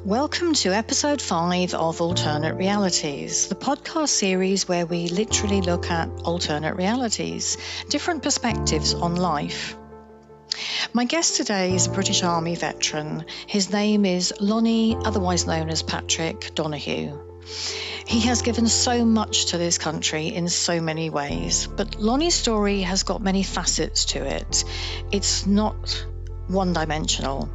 Welcome to episode 5 of Alternate Realities, the podcast series where we literally look at alternate realities, different perspectives on life. My guest today is a British Army veteran. His name is Lonnie, otherwise known as Patrick Donoghue. He has given so much to this country in so many ways, but Lonnie's story has got many facets to it. It's not one-dimensional.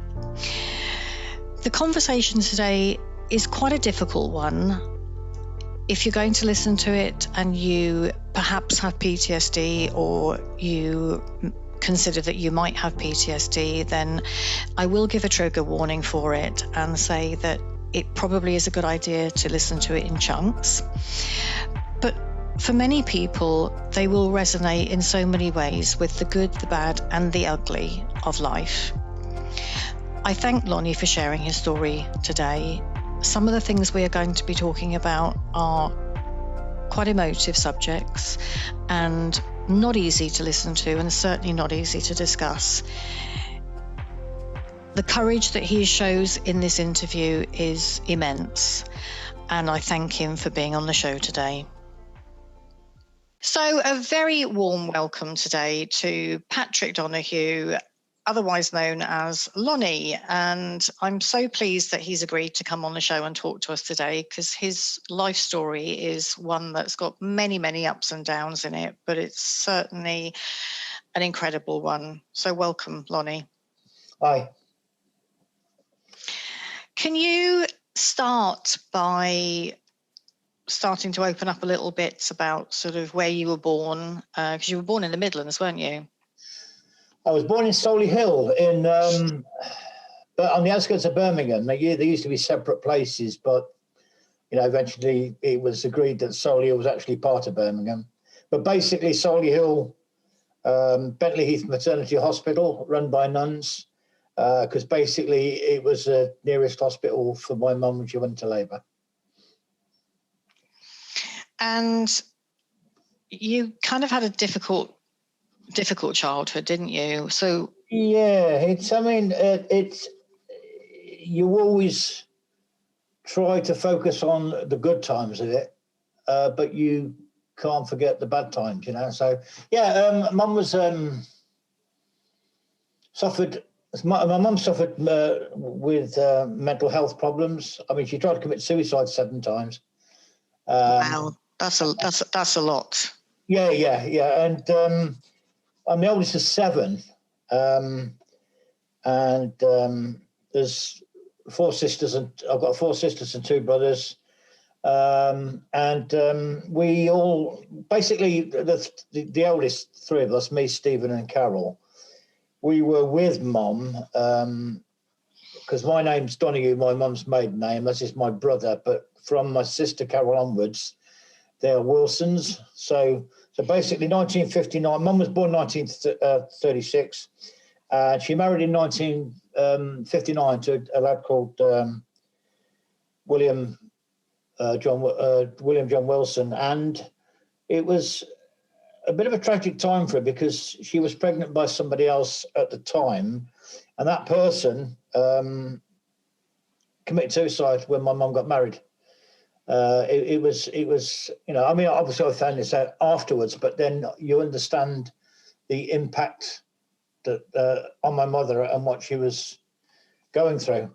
The conversation today is quite a difficult one. If you're going to listen to it and you perhaps have PTSD or you consider that you might have PTSD, then I will give a trigger warning for it and say that it probably is a good idea to listen to it in chunks. But for many people, they will resonate in so many ways with the good, the bad, and the ugly of life. I thank Lonnie for sharing his story today. Some of the things we are going to be talking about are quite emotive subjects and not easy to listen to, and certainly not easy to discuss. The courage that he shows in this interview is immense, and I thank him for being on the show today. So a very warm welcome today to Patrick Donoghue, otherwise known as Lonnie, and I'm so pleased that he's agreed to come on the show and talk to us today because his life story is one that's got many, many ups and downs in it, but it's certainly an incredible one. So welcome, Lonnie. Hi. Can you start by starting to open up a little bit about sort of where you were born? Because you were born in the Midlands, weren't you? I was born in Solihull, but on the outskirts of Birmingham. They used to be separate places, but eventually it was agreed that Solihull was actually part of Birmingham. But basically, Solihull, Bentley Heath Maternity Hospital, run by nuns, because basically it was the nearest hospital for my mum when she went into labour. And you kind of had a difficult childhood, didn't you? So yeah, you always try to focus on the good times of it, but you can't forget the bad times, So yeah, mum was suffered. My mum suffered with mental health problems. I mean, she tried to commit suicide 7 times. Wow, that's a lot. Yeah, and I'm the oldest of 7, and there's 4 sisters, and I've got 4 sisters and 2 brothers, and we all basically the eldest 3 of us, me, Stephen, and Carol. We were with Mum because my name's Donoghue, my mum's maiden name. This is my brother, but from my sister Carol onwards, they're Wilsons. So basically 1959, Mum was born 1936, and she married in 1959 to a lad called William John Wilson, and it was a bit of a tragic time for her because she was pregnant by somebody else at the time, and that person committed suicide when my mum got married. It was, I mean, obviously I found this out afterwards, but then you understand the impact that on my mother and what she was going through.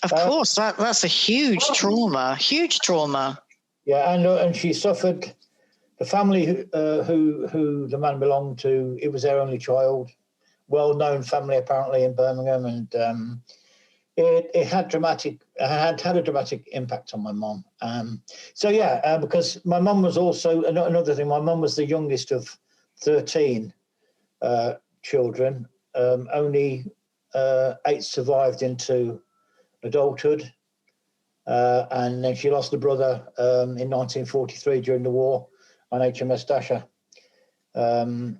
Of course, that's a huge trauma. Yeah, and she suffered. The family who the man belonged to, it was their only child, well-known family apparently in Birmingham, and it had a dramatic impact on my mum. Because my mum was also another thing. My mum was the youngest of 13 children. Only 8 survived into adulthood, and then she lost a brother in 1943 during the war on HMS Dasher. A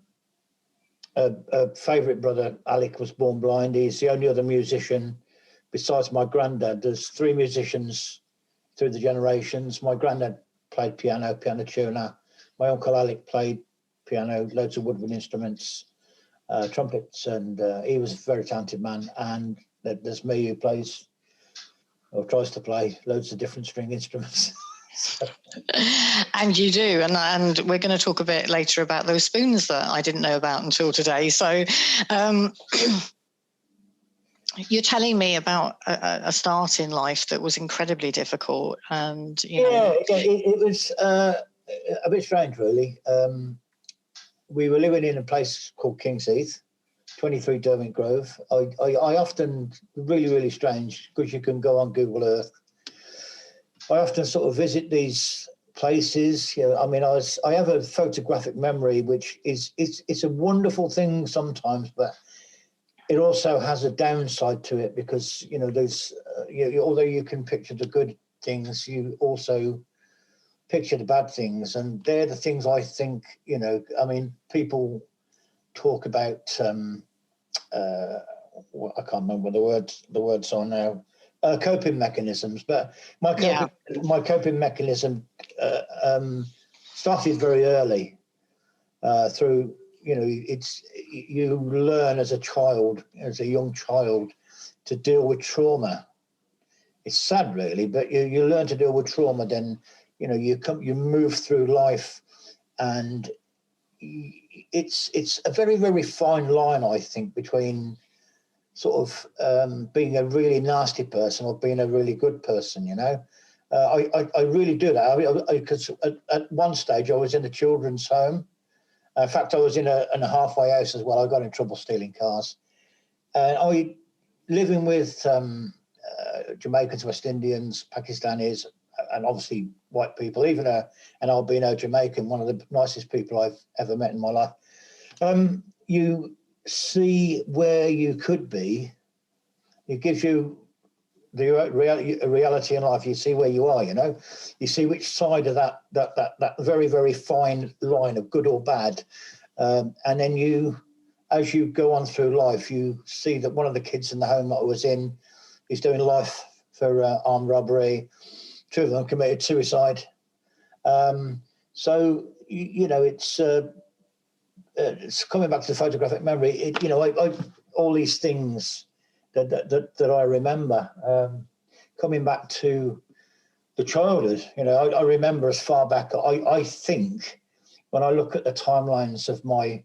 favourite brother, Alec, was born blind. He's the only other musician besides my granddad. There's 3 musicians through the generations. My granddad played piano tuner. My uncle Alec played piano, loads of woodwind instruments, trumpets, and he was a very talented man. And there's me, who plays or tries to play loads of different string instruments. And you do, and we're going to talk a bit later about those spoons that I didn't know about until today. So you're telling me about a start in life that was incredibly difficult, and you know. It was a bit strange, really. We were living in a place called King's Heath, 23 Derwent Grove. I often, really strange, because you can go on Google Earth, I often sort of visit these places. You know, I mean, I have a photographic memory, which it's a wonderful thing sometimes, but it also has a downside to it, because, you know, there's, although you can picture the good things, you also picture the bad things. And they're the things I think, you know, I mean, people talk about, I can't remember the words are now, coping mechanisms, but my coping mechanism started very early, through, you know, you learn as a young child, to deal with trauma. It's sad, really, but you learn to deal with trauma. Then, you know, you move through life, and it's a very fine line, I think, between sort of being a really nasty person or being a really good person, you know. I really do that. Because at one stage I was in a children's home. In fact, I was in a halfway house as well. I got in trouble stealing cars. And I living with Jamaicans, West Indians, Pakistanis, and obviously white people, even an albino Jamaican, one of the nicest people I've ever met in my life. You see where you could be. It gives you the reality in life. You see where you are, you know. You see which side of that very fine line of good or bad. And then as you go on through life, you see that one of the kids in the home that I was in is doing life for armed robbery. Two of them committed suicide. So, you know, it's coming back to the photographic memory. You know, I all these things that I remember, coming back to the childhood. You know, I remember as far back. I think when I look at the timelines of my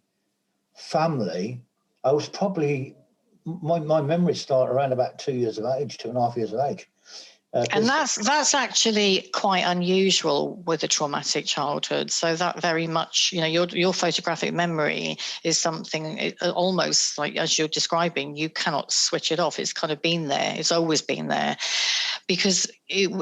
family, I was probably my memories start around about 2 years of age, 2.5 years of age. And that's actually quite unusual with a traumatic childhood. So that very much, you know, your photographic memory is something almost like, as you're describing, you cannot switch it off. It's kind of been there. It's always been there. Because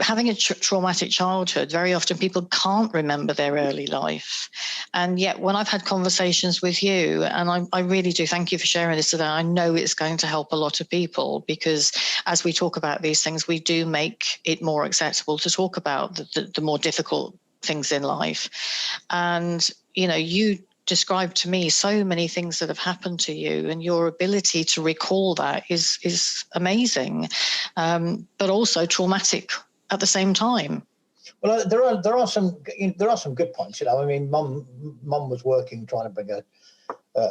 having a traumatic childhood, very often people can't remember their early life. And yet when I've had conversations with you, and I really do thank you for sharing this today, I know it's going to help a lot of people, because as we talk about these things, we do make it more acceptable to talk about the more difficult things in life. And, you know, you described to me so many things that have happened to you, and your ability to recall that is amazing, but also traumatic at the same time. Well, there are some good points. You know, I mean, Mum was working, trying to bring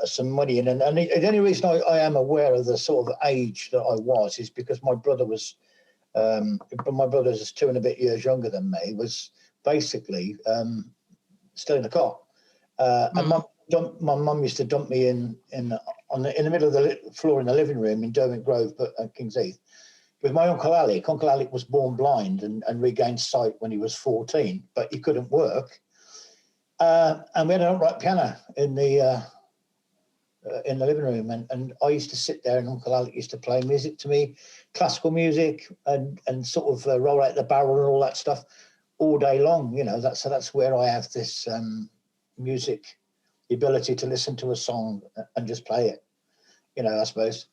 some money in, and the only reason I am aware of the sort of age that I was is because my brother was, my brother's 2 and a bit years younger than me, was basically still in the car. And my mum used to dump me in the middle of the floor in the living room in Derwent Grove, at King's Heath, with my Uncle Alec. Uncle Alec was born blind and regained sight when he was 14, but he couldn't work. And we had an upright piano in the living room, and I used to sit there, and Uncle Alec used to play music to me, classical music, and sort of roll out the barrel and all that stuff all day long. You know, that's where I have this music, the ability to listen to a song and just play it, you know, I suppose.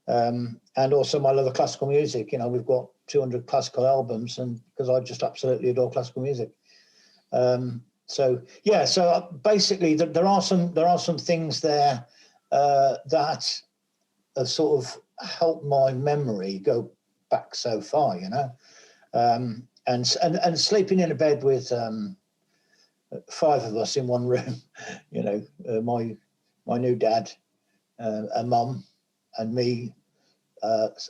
And also my love of classical music. You know, we've got 200 classical albums, and because I just absolutely adore classical music. So basically there are some things there that have sort of helped my memory go back so far, you know. And sleeping in a bed with 5 of us in one room, you know, my new dad, a mum, and me,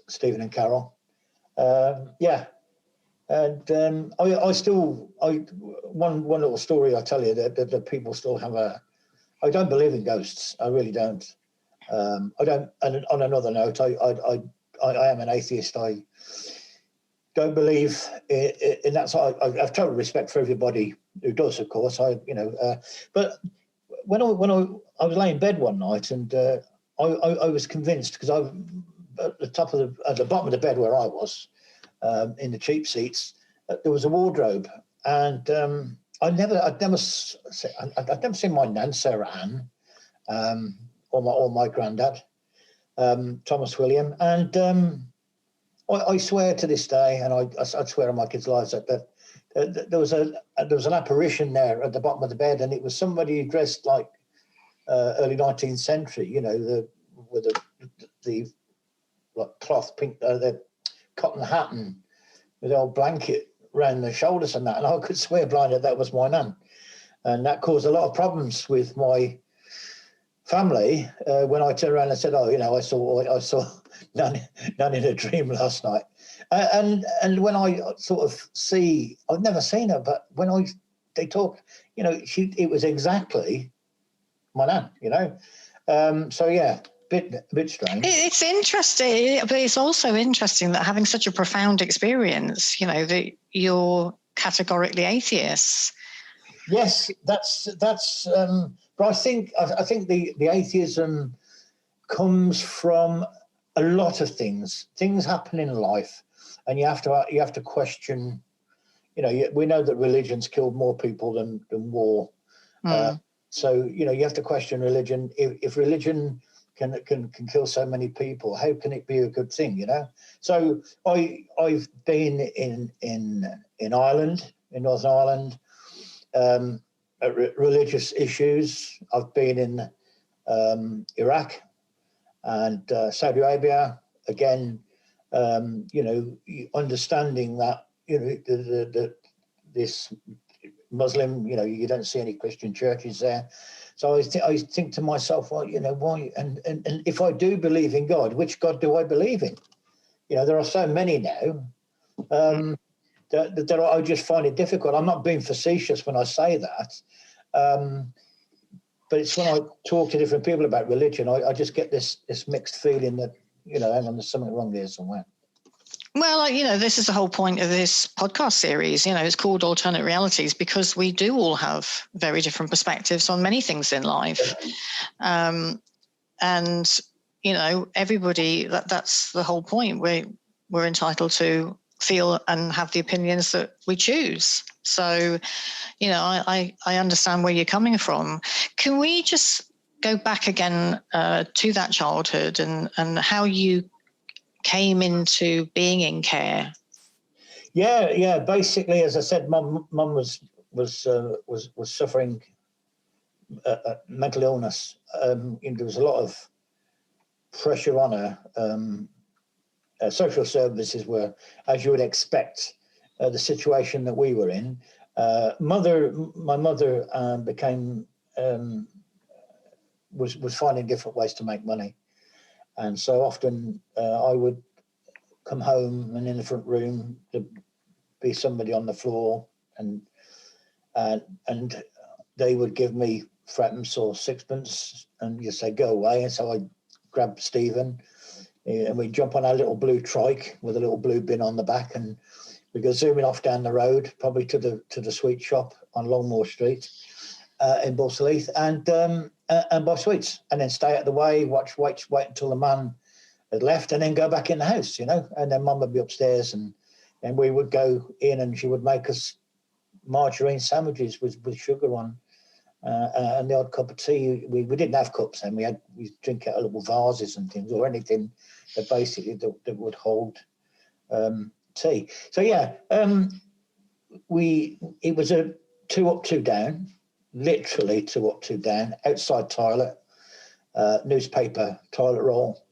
Stephen and Carol. And one little story I tell you that people still have I don't believe in ghosts. I really don't. I don't. And on another note, I am an atheist. I don't believe in that. So I have total respect for everybody who does, of course. But when I was laying in bed one night, and I was convinced, because I at the bottom of the bed where I was, in the cheap seats, there was a wardrobe, and I'd never seen my nan Sarah Ann, or my granddad, Thomas William, and I swear to this day, and I'd swear on my kids' lives that there was an apparition there at the bottom of the bed, and it was somebody dressed like early 19th century, with the like cloth pink, the cotton hat, and with the old blanket around the shoulders and that, and I could swear blind that was my nan, and that caused a lot of problems with my family when I turned around and said, I saw nan in a dream last night, and when I sort of see, I've never seen her, but when they talk, it was exactly my nan, so yeah. A bit strange. It's interesting, but it's also interesting that having such a profound experience, that you're categorically atheists. Yes, that's. But I think the atheism comes from a lot of things. Things happen in life, and you have to question. We know that religion's killed more people than war. So you have to question religion. If religion can kill so many people, how can it be a good thing? So I've been in Ireland, in Northern Ireland, religious issues. I've been in Iraq and Saudi Arabia, again, understanding that this Muslim, you don't see any Christian churches there. So I think to myself, well, why? And if I do believe in God, which God do I believe in? There are so many now that I just find it difficult. I'm not being facetious when I say that, but it's when I talk to different people about religion, I just get this mixed feeling that hang on, there's something wrong here somewhere. Well, this is the whole point of this podcast series. It's called Alternate Realities because we do all have very different perspectives on many things in life. And, everybody, that's the whole point. We're entitled to feel and have the opinions that we choose. So, I understand where you're coming from. Can we just go back again to that childhood and how you came into being in care? Yeah. Basically, as I said, Mum was suffering mental illness. There was a lot of pressure on her. Social services were, as you would expect, the situation that we were in. My mother became was finding different ways to make money. And so often I would come home and in the front room there'd be somebody on the floor, and they would give me threepence or sixpence and you say, go away. And so I'd grab Stephen and we'd jump on our little blue trike with a little blue bin on the back, and we'd go zooming off down the road, probably to the sweet shop on Longmore Street in Borselith, and buy sweets, and then stay out of the way, wait until the man had left, and then go back in the house, and then Mum would be upstairs, and we would go in, and she would make us margarine sandwiches with sugar on, and the odd cup of tea. We didn't have cups then. We drink out of little vases and things, or anything that basically that would hold tea. So yeah, it was a 2 up, 2 down. Literally 2 up, 2 down, outside toilet, newspaper toilet roll,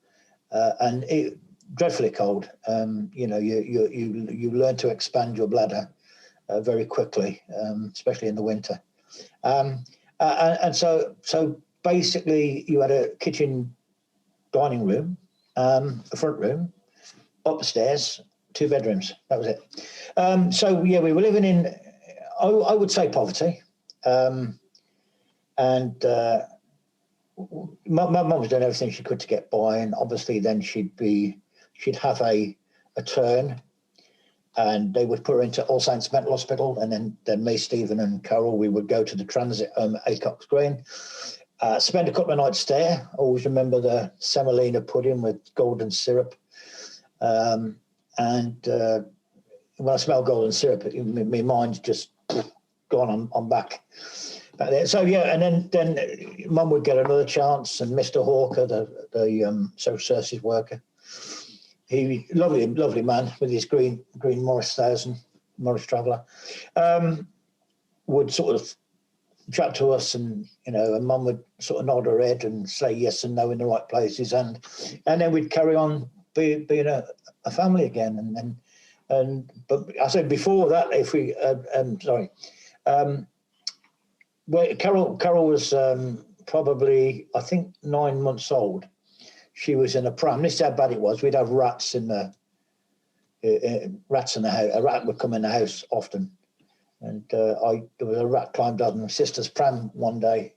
and it dreadfully cold. You learn to expand your bladder very quickly, especially in the winter. And so basically you had a kitchen, dining room, a front room, upstairs, 2 bedrooms. That was it. So yeah, we were living in, I would say, poverty, and my mum was doing everything she could to get by, and obviously then she'd have a turn, and they would put her into All Saints Mental Hospital, and then me, Stephen, and Carol, we would go to the transit home at Acox Green, spend a couple of nights there. I always remember the semolina pudding with golden syrup, and when I smell golden syrup, my mind's just gone on back there. So yeah, and then Mum would get another chance, and Mr. Hawker, the social services worker, he lovely man with his green Morris 1000 Morris Traveller, would sort of chat to us, and and Mum would sort of nod her head and say yes and no in the right places, and then we'd carry on being a family again, but I said before that, if we well, Carol was probably, I think, 9 months old. She was in a pram. This is how bad it was. We'd have rats in the house. A rat would come in the house often, and there was a rat climbed up my sister's pram one day,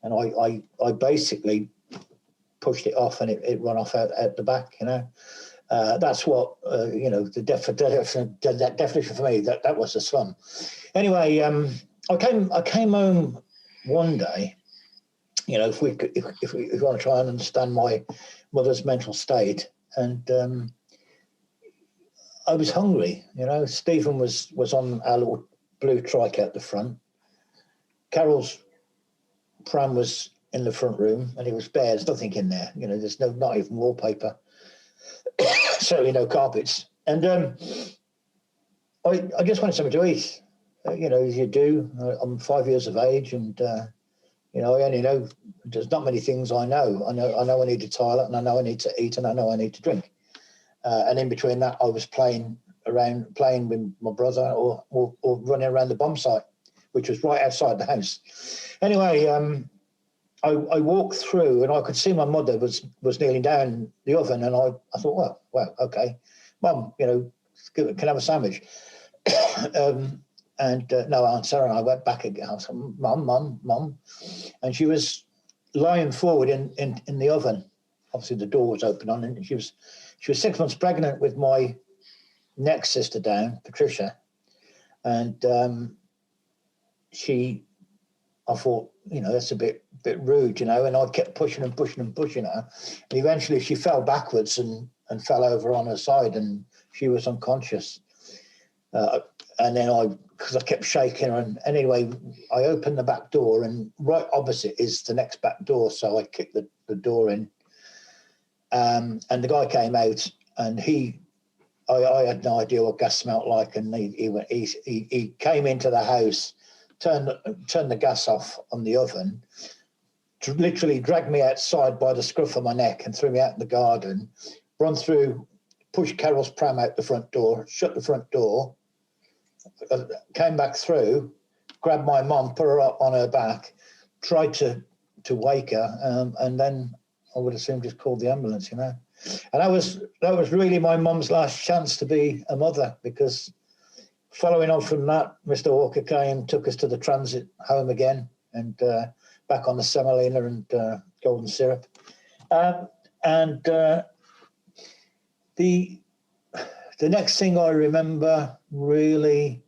and I basically pushed it off, and it ran off out the back. That's what the definition for me. That was the slum. Anyway, I came home one day. If we want to try and understand my mother's mental state, and I was hungry. Stephen was on our little blue trike out the front. Carol's pram was in the front room, and it was bare. There's nothing in there. There's not even wallpaper. Certainly no carpets. And I just wanted something to eat. As you do. I'm 5 years of age, and I only know, there's not many things I know. I know I need a toilet, and I know I need to eat, and I know I need to drink. And in between that, I was playing with my brother, or running around the bomb site, which was right outside the house. Anyway, I walked through, and I could see my mother was kneeling down the oven, and I thought, well, okay, Mum, can I have a sandwich? And no answer, and I went back again. I was like, Mum, and she was lying forward in the oven. Obviously, the door was open on, and she was 6 months pregnant with my next sister down, Patricia, and I thought, that's a bit rude, and I kept pushing and pushing and pushing her, and eventually she fell backwards and fell over on her side, and she was unconscious. And then because I kept shaking her, and anyway, I opened the back door, and right opposite is the next back door, so I kicked the door in, and the guy came out, and I had no idea what gas smelled like, and he came into the house, turned the gas off on the oven, literally dragged me outside by the scruff of my neck and threw me out in the garden, run through, pushed Carol's pram out the front door, shut the front door, came back through, grabbed my mum, put her up on her back, tried to wake her, and then I would assume just called the ambulance, And that was really my mum's last chance to be a mother, because following on from that, Mr. Walker came, took us to the transit home again, and back on the semolina and golden syrup. And the next thing I remember really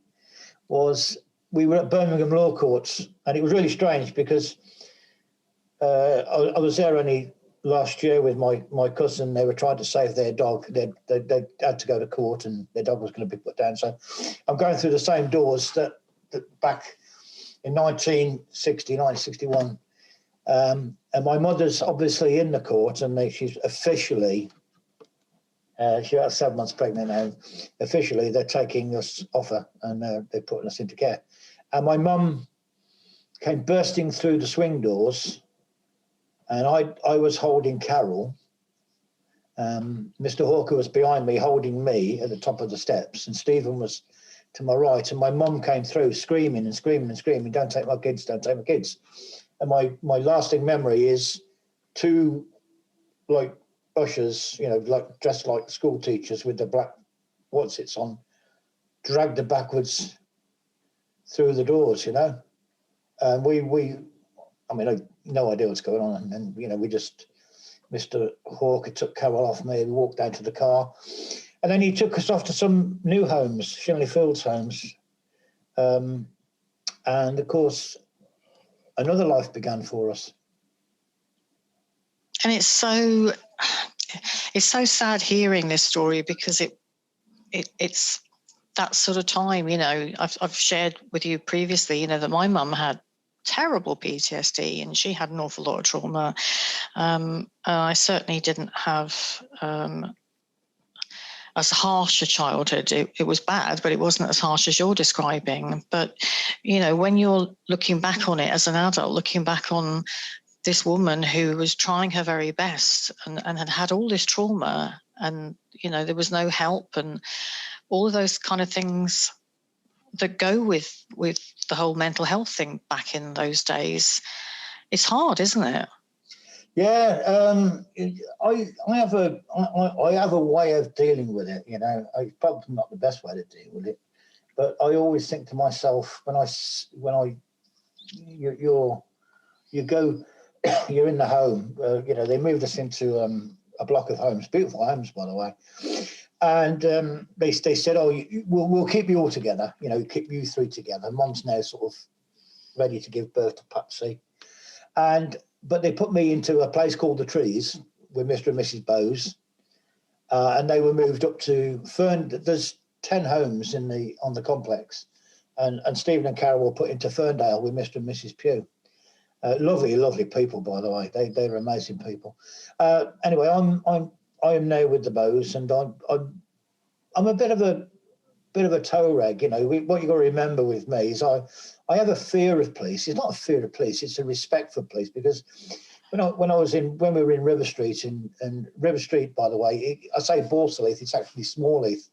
was we were at Birmingham Law Courts, and it was really strange because I was there only last year with my cousin. They were trying to save their dog. They had to go to court, and their dog was going to be put down. So I'm going through the same doors that back in 1960, 1961. And my mother's obviously in the court, and she's officially... she's about 7 months pregnant now. Officially, they're taking us off her, and they're putting us into care. And my mum came bursting through the swing doors, and I was holding Carol. Mr. Hawker was behind me, holding me at the top of the steps, and Stephen was to my right. And my mum came through, screaming and screaming and screaming, "Don't take my kids! Don't take my kids!" And my lasting memory is two ushers, like dressed like school teachers with the black what's-its-on dragged her backwards through the doors, you know. And I had no idea what's going on. And then, you know, Mr. Hawker took Carol off me and we walked down to the car. And then he took us off to some new homes, Shinley Fields homes. And, of course, another life began for us. And it's so sad hearing this story, because it's that sort of time, you know. I've shared with you previously, you know, that my mum had terrible PTSD and she had an awful lot of trauma. I certainly didn't have as harsh a childhood. It was bad, but it wasn't as harsh as you're describing. But, you know, when you're looking back on it as an adult, looking back on this woman who was trying her very best and had all this trauma, and, you know, there was no help and all of those kind of things that go with the whole mental health thing back in those days. It's hard, isn't it? Yeah, I have a way of dealing with it. You know, it's probably not the best way to deal with it, but I always think to myself you're in the home. You know, they moved us into a block of homes, beautiful homes, by the way. And they said, "Oh, we'll keep you all together. You know, keep you three together." Mum's now sort of ready to give birth to Patsy, but they put me into a place called the Trees with Mr. and Mrs. Bowes, and they were moved up to Fern. There's 10 homes on the complex, and Stephen and Carol were put into Ferndale with Mr. and Mrs. Pugh. Lovely, lovely people, by the way. They're amazing people. Anyway, I am now with the Bows, and I'm a bit of a toe rag. You know, what you got to remember with me is I have a fear of police. It's not a fear of police; it's a respect for police. Because when we were in River Street, and River Street, by the way, I say Borsalheath, it's actually Smallheath.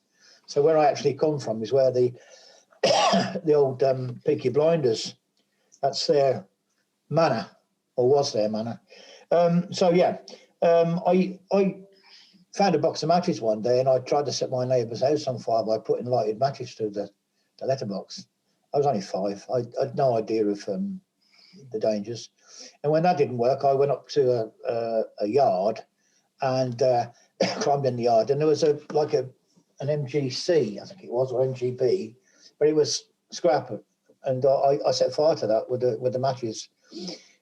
So where I actually come from is where the the old Peaky Blinders. That's their manor, or was their manor. I found a box of matches one day, and I tried to set my neighbour's house on fire by putting lighted matches through the letterbox. I was only 5. I had no idea of the dangers. And when that didn't work, I went up to a yard and climbed in the yard, and there was an MGC, I think it was, or MGB, but it was scrap, and I set fire to that with the matches.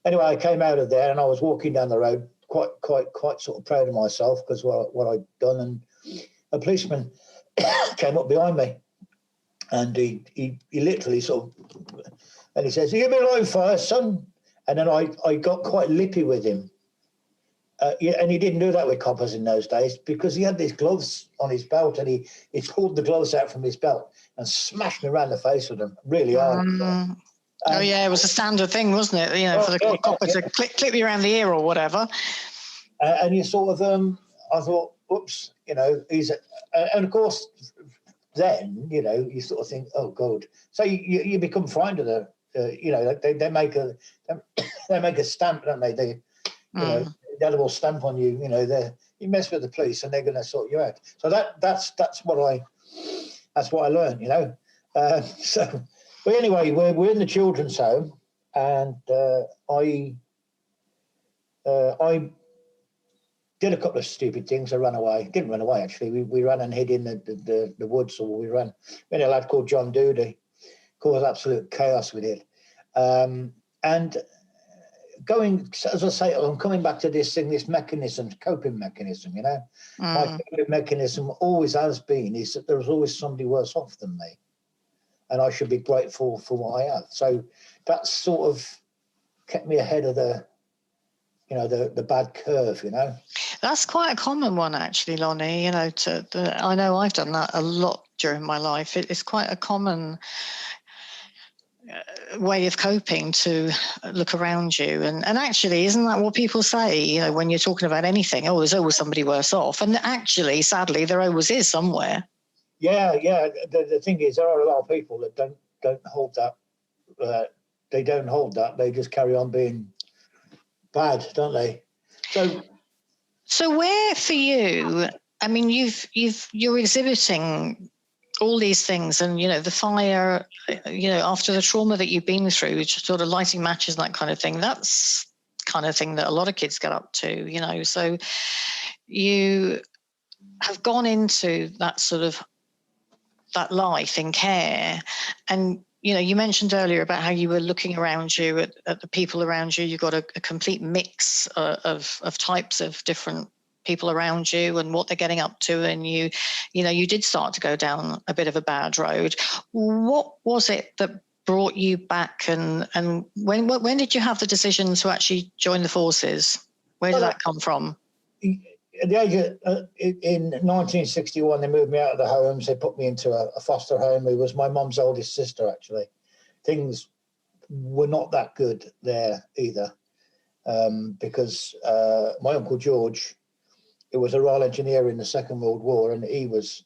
Anyway, I came out of there and I was walking down the road, quite sort of proud of myself because what I'd done, and a policeman came up behind me, and he literally sort of, and he says, "You been lighting fire, son?" And then I got quite lippy with him, and he didn't do that with coppers in those days, because he had these gloves on his belt, and he pulled the gloves out from his belt and smashed me around the face with them really hard. Oh yeah, it was a standard thing, wasn't it? You know, for the copper to clip you around the ear or whatever. And you sort of, I thought, oops, you know, and of course, then, you know, you sort of think, oh God. So you become frightened of you know, they make a stamp, don't they? They, you know, indelible stamp on you. You know, you mess with the police and they're going to sort you out. So that's what I learned. You know, so. But anyway, we're in the children's home, and I did a couple of stupid things. I ran away. Didn't run away, actually. We ran and hid in the woods, or we ran. We had a lad called John Doody, caused absolute chaos with it. And going, as I say, I'm coming back to this thing, this mechanism, coping mechanism, you know. My coping mechanism always has been is that there's always somebody worse off than me, and I should be grateful for what I have. So that sort of kept me ahead of the bad curve, you know. That's quite a common one, actually, Lonnie. You know, I know I've done that a lot during my life. It's quite a common way of coping, to look around you. And actually, isn't that what people say, you know, when you're talking about anything? Oh, there's always somebody worse off. And actually, sadly, there always is somewhere. Yeah. The thing is, there are a lot of people that don't hold that. They don't hold that. They just carry on being bad, don't they? So where for you I mean, you're exhibiting all these things, and the fire, after the trauma that you've been through, sort of lighting matches and that kind of thing. That's kind of thing that a lot of kids get up to. So you have gone into that sort of that life in care, and you mentioned earlier about how you were looking around you at the people around you. You've got a complete mix of types of different people around you and what they're getting up to, and you did start to go down a bit of a bad road. What was it that brought you back, and when did you have the decision to actually join the forces? Where did that come from? At the age of, in 1961, they moved me out of the homes. They put me into a foster home. It was my mum's oldest sister, actually. Things were not that good there either, because my Uncle George, it was a Royal Engineer in the Second World War, and he was,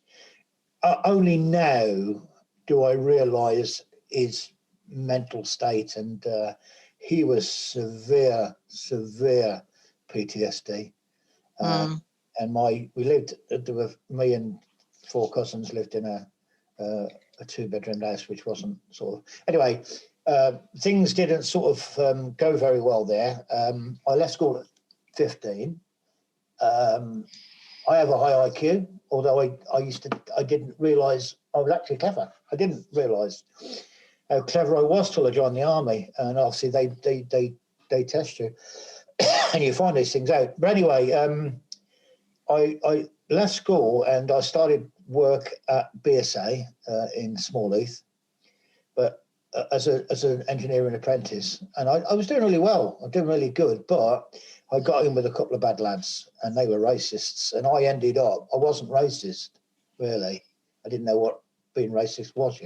only now do I realise his mental state, and he was severe PTSD. And we lived, me and 4 cousins lived in a 2-bedroom house, which wasn't sort of, anyway, things didn't sort of go very well there. I left school at 15. I have a high IQ, although I didn't realise I was actually clever. I didn't realise how clever I was till I joined the army, and obviously they test you and you find these things out. But anyway, I left school and I started work at BSA in Smallheath, but as an engineering apprentice, and I was doing really well. I was doing really good, but I got in with a couple of bad lads, and they were racists. And I wasn't racist, really. I didn't know what being racist was,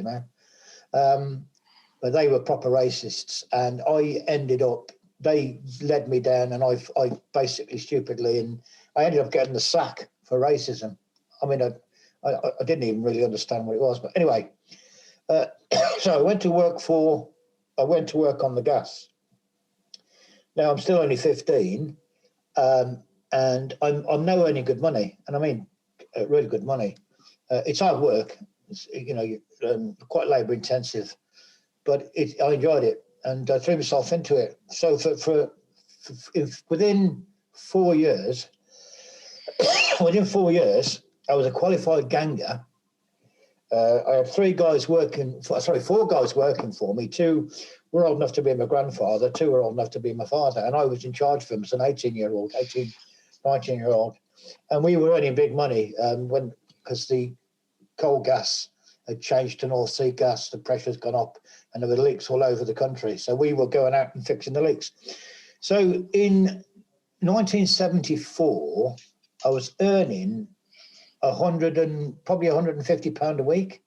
but they were proper racists, and they led me down, and I basically stupidly, and I ended up getting the sack for racism. I mean, I didn't even really understand what it was, but anyway, so I went to work on the gas. Now I'm still only 15, and I'm now earning good money, and I mean really good money. It's hard work, it's, quite labour intensive, but I enjoyed it, and I threw myself into it. So for within 4 years, I was a qualified ganger. I had 4 guys working for me. 2 were old enough to be my grandfather, 2 were old enough to be my father, and I was in charge of them as an 19-year-old. And we were earning big money because the coal gas had changed to North Sea gas, the pressure's gone up, and there were leaks all over the country. So we were going out and fixing the leaks. So in 1974, I was earning probably £150 a week.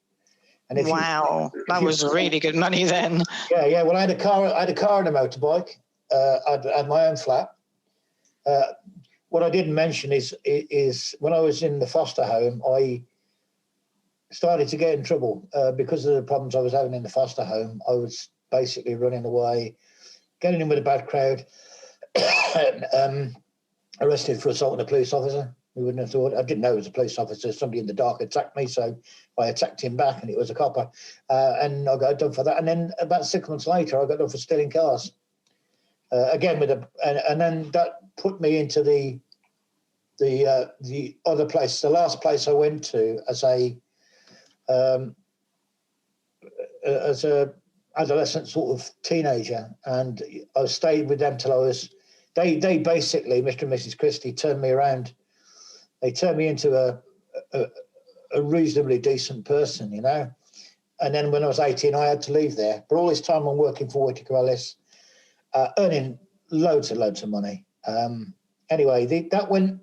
And wow, that was really good money then. Yeah. Well, I had a car and a motorbike. I had my own flat. What I didn't mention is when I was in the foster home, I started to get in trouble because of the problems I was having in the foster home. I was basically running away, getting in with a bad crowd, arrested for assaulting a police officer. We wouldn't have thought. I didn't know it was a police officer. Somebody in the dark attacked me, so I attacked him back, and it was a copper. And I got done for that. And then about 6 months later, I got done for stealing cars. Again and then that put me into the other place, the last place I went to as a adolescent sort of teenager, and I stayed with them till I was. They basically, Mr. and Mrs. Christie, turned me around. They turned me into a reasonably decent person, And then when I was 18, I had to leave there. But all this time I'm working for Whittaker Ellis, earning loads and loads of money. Anyway, that went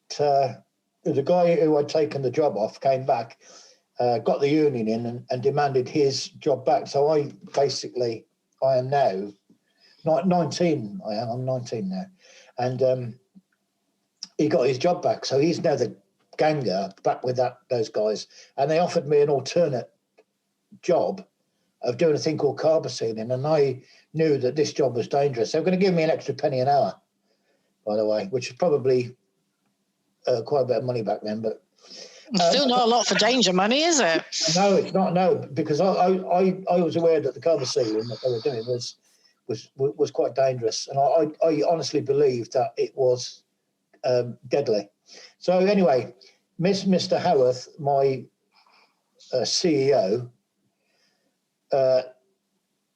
to the guy who I'd taken the job off, came back, got the union in and demanded his job back. So I am now not 19. I'm 19 now. And he got his job back. So he's now the ganger back with those guys. And they offered me an alternate job of doing a thing called carber sealing. And I knew that this job was dangerous. They were going to give me an extra penny an hour, by the way, which is probably quite a bit of money back then, but still not a lot for danger money, is it? No, it's not. No, because I was aware that the cover sealing that they were doing was quite dangerous, and I honestly believed that it was deadly. So anyway, Mr. Howarth, my CEO,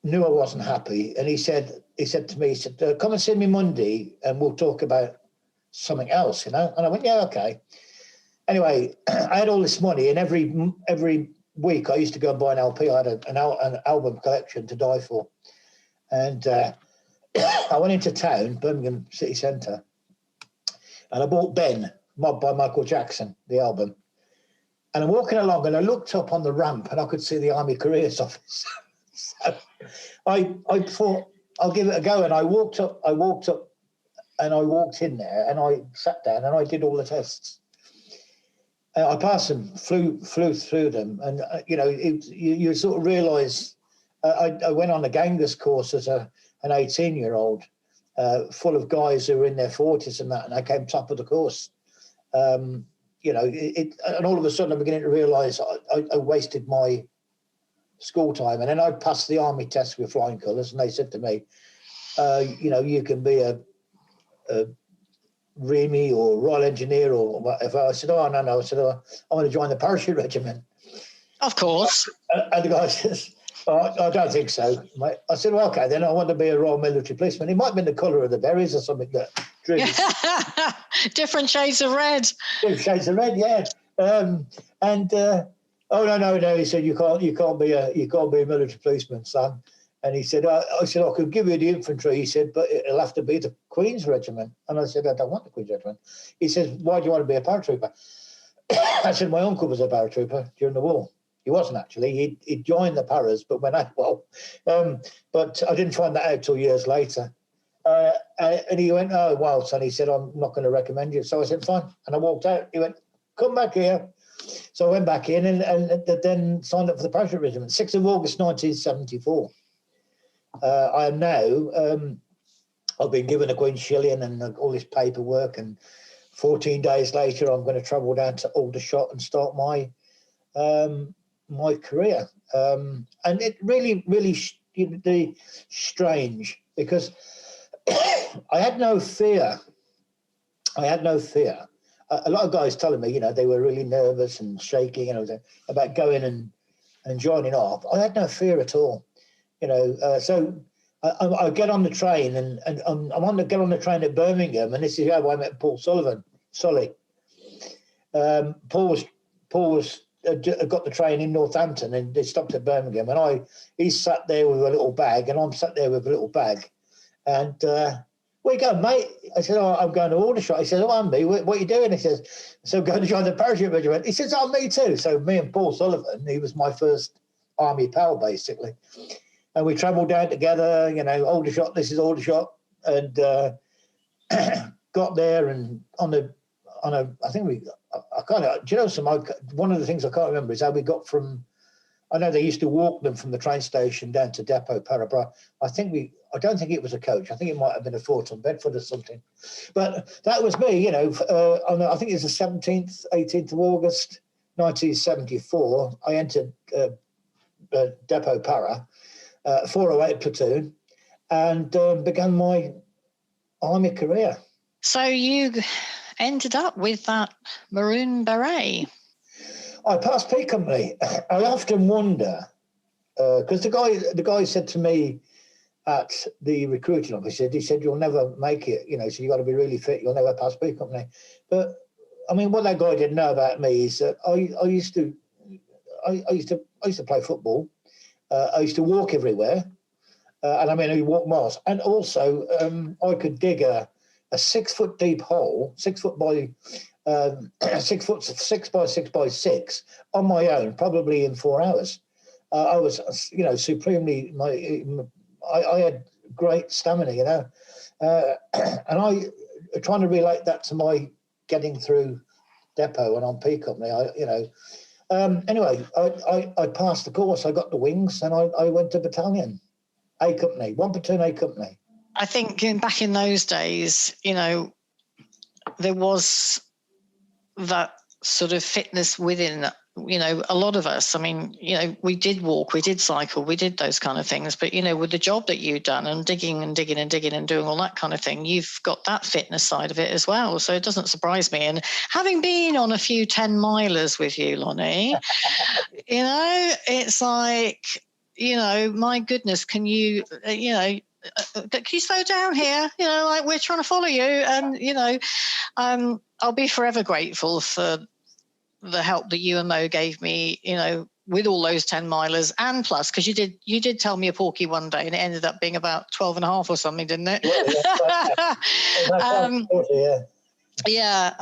knew I wasn't happy, and he said to me, come and see me Monday, and we'll talk about something else, And I went, yeah, okay. Anyway, I had all this money, and every week I used to go and buy an LP. I had an album collection to die for, and I went into town, Birmingham city centre, and I bought Ben, Mobbed by Michael Jackson, the album. And I'm walking along, and I looked up on the ramp, and I could see the Army Careers Office. So I thought I'll give it a go, and I walked up, and I walked in there, and I sat down, and I did all the tests. I passed them, flew through them, and you sort of realise. I went on a gangers course as an 18-year-old, full of guys who were in their 40s and that, and I came top of the course. And all of a sudden I'm beginning to realise I wasted my school time, and then I passed the army test with flying colours, and they said to me, you can be a REME or Royal Engineer or whatever. I said, oh, no. I said, I want to join the parachute regiment. Of course. And the guy says, oh, I don't think so, mate. I said, well, okay, then I want to be a Royal Military Policeman. It might have been the colour of the berries or something that drew me. Different shades of red. Different shades of red, yeah. Oh, no. He said, you can't be a military policeman, son. And he said, I said, I could give you the infantry. He said, but it'll have to be the Queen's Regiment. And I said, I don't want the Queen's Regiment. He says, why do you want to be a paratrooper? I said, my uncle was a paratrooper during the war. He wasn't actually. He joined the paras, but went out well. But I didn't find that out till years later. And he went, oh, well, son, he said, I'm not going to recommend you. So I said, fine. And I walked out. He went, come back here. So I went back in and then signed up for the parachute regiment. 6th of August, 1974. I am now, I've been given a Queen's Shilling and all this paperwork, and 14 days later I'm going to travel down to Aldershot and start my my career. And it really strange, because I had no fear. A lot of guys telling me, they were really nervous and shaking and everything about going and joining up. I had no fear at all. So I get on the train and I'm get on the train at Birmingham, and this is how I met Paul Sully. Paul was got the train in Northampton, and they stopped at Birmingham, and he sat there with a little bag, and I'm sat there with a little bag, and where you going, mate? I said, oh, I'm going to Aldershot. He says, oh, I'm me. What are you doing? He says, so I'm going to join the parachute regiment. He says, oh, me too. So me and Paul Sullivan, he was my first army pal, basically. And we travelled down together, Aldershot, this is Aldershot, and got there, and one of the things I can't remember is how we got from, I know they used to walk them from the train station down to Depot Parabra. I don't think it was a coach. I think it might have been a Forton Bedford or something. But that was me, I think it was the 17th, 18th of August, 1974. I entered Depot Para, 408 platoon, and began my army career. So you ended up with that maroon beret. I passed P Company. I often wonder, because the guy said to me at the recruiting office, he said you'll never make it, so you got to be really fit. You'll never pass P Company. But I mean, what that guy didn't know about me is that I used to play football. I used to walk everywhere, and I walk miles. And also, I could dig a 6 foot deep hole, 6 foot by 6 foot 6 by 6 by 6 on my own, probably in 4 hours. I was, supremely. I had great stamina, and I trying to relate that to my getting through Depot and on P Company. Anyway, I passed the course. I got the wings, and I went to battalion, A Company, 1 platoon A Company. I think back in those days, there was that sort of fitness within, a lot of us. I mean, we did walk, we did cycle, we did those kind of things. But, with the job that you've done and digging and digging and digging and doing all that kind of thing, you've got that fitness side of it as well. So it doesn't surprise me. And having been on a few 10-milers with you, Lonnie, it's like, my goodness, can you slow down here? Like, we're trying to follow you. And, I'll be forever grateful for the help that you and Mo gave me, with all those 10-milers and plus, because you did tell me a porky one day and it ended up being about 12 and a half or something, didn't it? Yeah.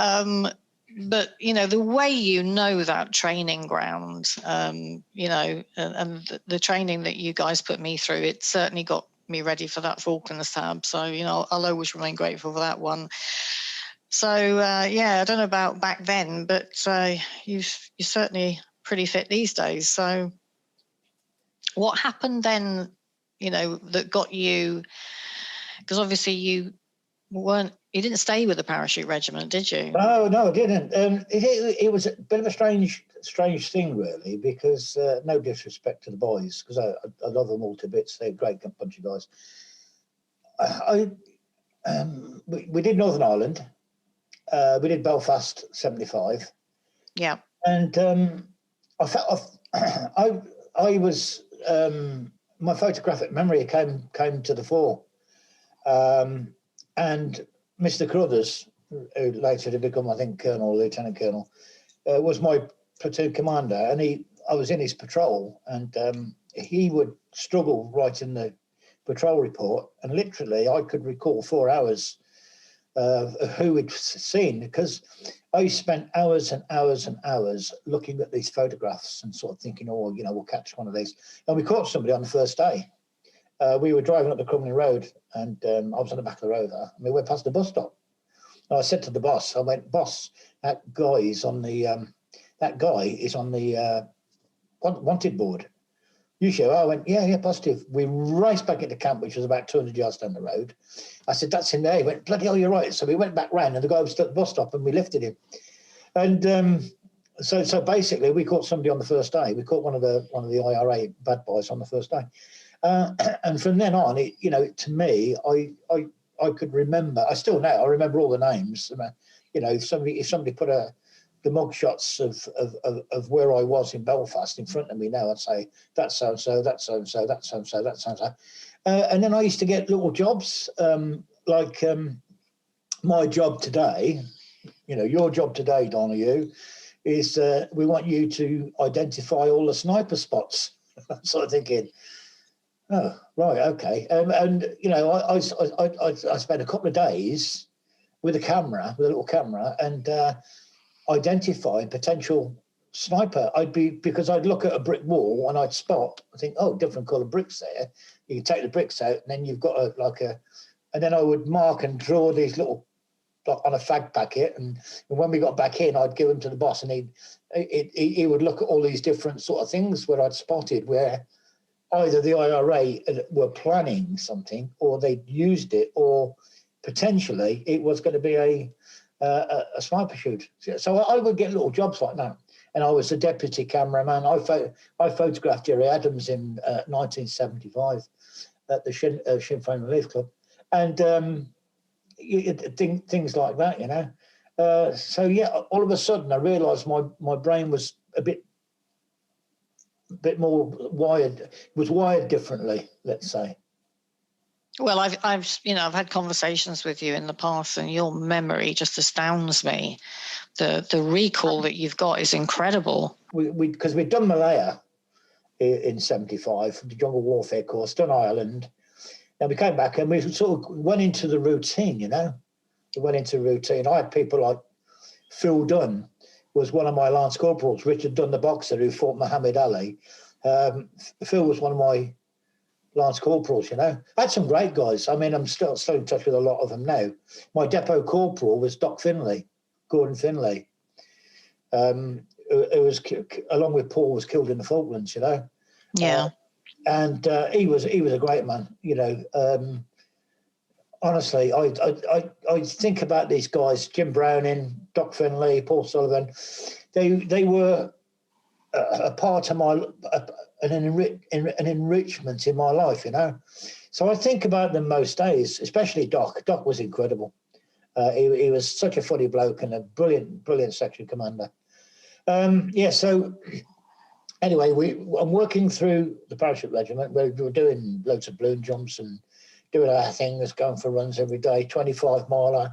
But, the way that training ground, and the training that you guys put me through, it certainly got me ready for that Falklands tab. So, I'll always remain grateful for that one. So, I don't know about back then, but you're certainly pretty fit these days. So what happened then, that got you, because obviously you didn't stay with the parachute regiment, did you? No, I didn't. It was a bit of a strange thing, really, because no disrespect to the boys, because I love them all to bits. They're a great bunch of guys. We did Northern Ireland. We did Belfast 75. Yeah. And I felt I was my photographic memory came to the fore. And Mr. Carruthers, who later to become, I think, Lieutenant Colonel, was my platoon commander, and I was in his patrol, and he would struggle writing the patrol report, and literally I could recall 4 hours of who we'd seen, because I spent hours and hours and hours looking at these photographs and sort of thinking, we'll catch one of these. And we caught somebody on the first day. We were driving up the Crumlin Road, and I was on the back of the road there, and we went past the bus stop. And I said to the boss, boss, that guy is on the wanted board. You sure? I went, yeah, positive. We raced back into camp, which was about 200 yards down the road. I said, that's in there. He went, bloody hell, you're right. So we went back round, and the guy was still at the bus stop, and we lifted him. And so basically, we caught somebody on the first day. We caught one of the IRA bad boys on the first day. And from then on, to me, I could remember. I still know. I remember all the names. If somebody put the mug shots of where I was in Belfast in front of me now, I'd say that's so and so, that's so and so, that's so and so, that's so and so. And then I used to get little jobs like my job today. Your job today, Donoghue, is we want you to identify all the sniper spots. Sort of thinking, oh, right, okay. I spent a couple of days with a little camera, and identify potential sniper. Because I'd look at a brick wall and I'd spot, I think, different colour bricks there. You can take the bricks out, and then you've got and then I would mark and draw these little, on a fag packet, and when we got back in, I'd give them to the boss, and he would look at all these different sort of things where I'd spotted where either the IRA were planning something, or they'd used it, or potentially it was going to be a sniper shoot. So I would get little jobs like that. And I was the deputy cameraman. I photographed Jerry Adams in 1975 at the Sinn Féin Relief Club. And things like that, all of a sudden I realised my brain was a bit more wired, was wired differently, let's say. Well, I've had conversations with you in the past, and your memory just astounds me. The recall that you've got is incredible. Because we'd done Malaya in 75, the jungle warfare course, done Ireland. And we came back and we sort of went into the routine, We went into routine. I had people like Phil Dunn was one of my lance corporals, Richard Dunn, the boxer who fought Muhammad Ali. Phil was one of my lance corporals, I had some great guys. I mean, I'm still in touch with a lot of them now. My depot corporal was Gordon Finlay, who was, along with Paul, was killed in the Falklands, Yeah. And he was a great man, honestly, I think about these guys, Jim Browning, Doc Finlay, Paul Sullivan. They were a part of an enrichment in my life, you know. So I think about them most days, especially Doc. Doc was incredible. He was such a funny bloke and a brilliant section commander. So anyway, I'm working through the parachute regiment. We were doing loads of balloon jumps and doing our things, going for runs every day, 25 miler,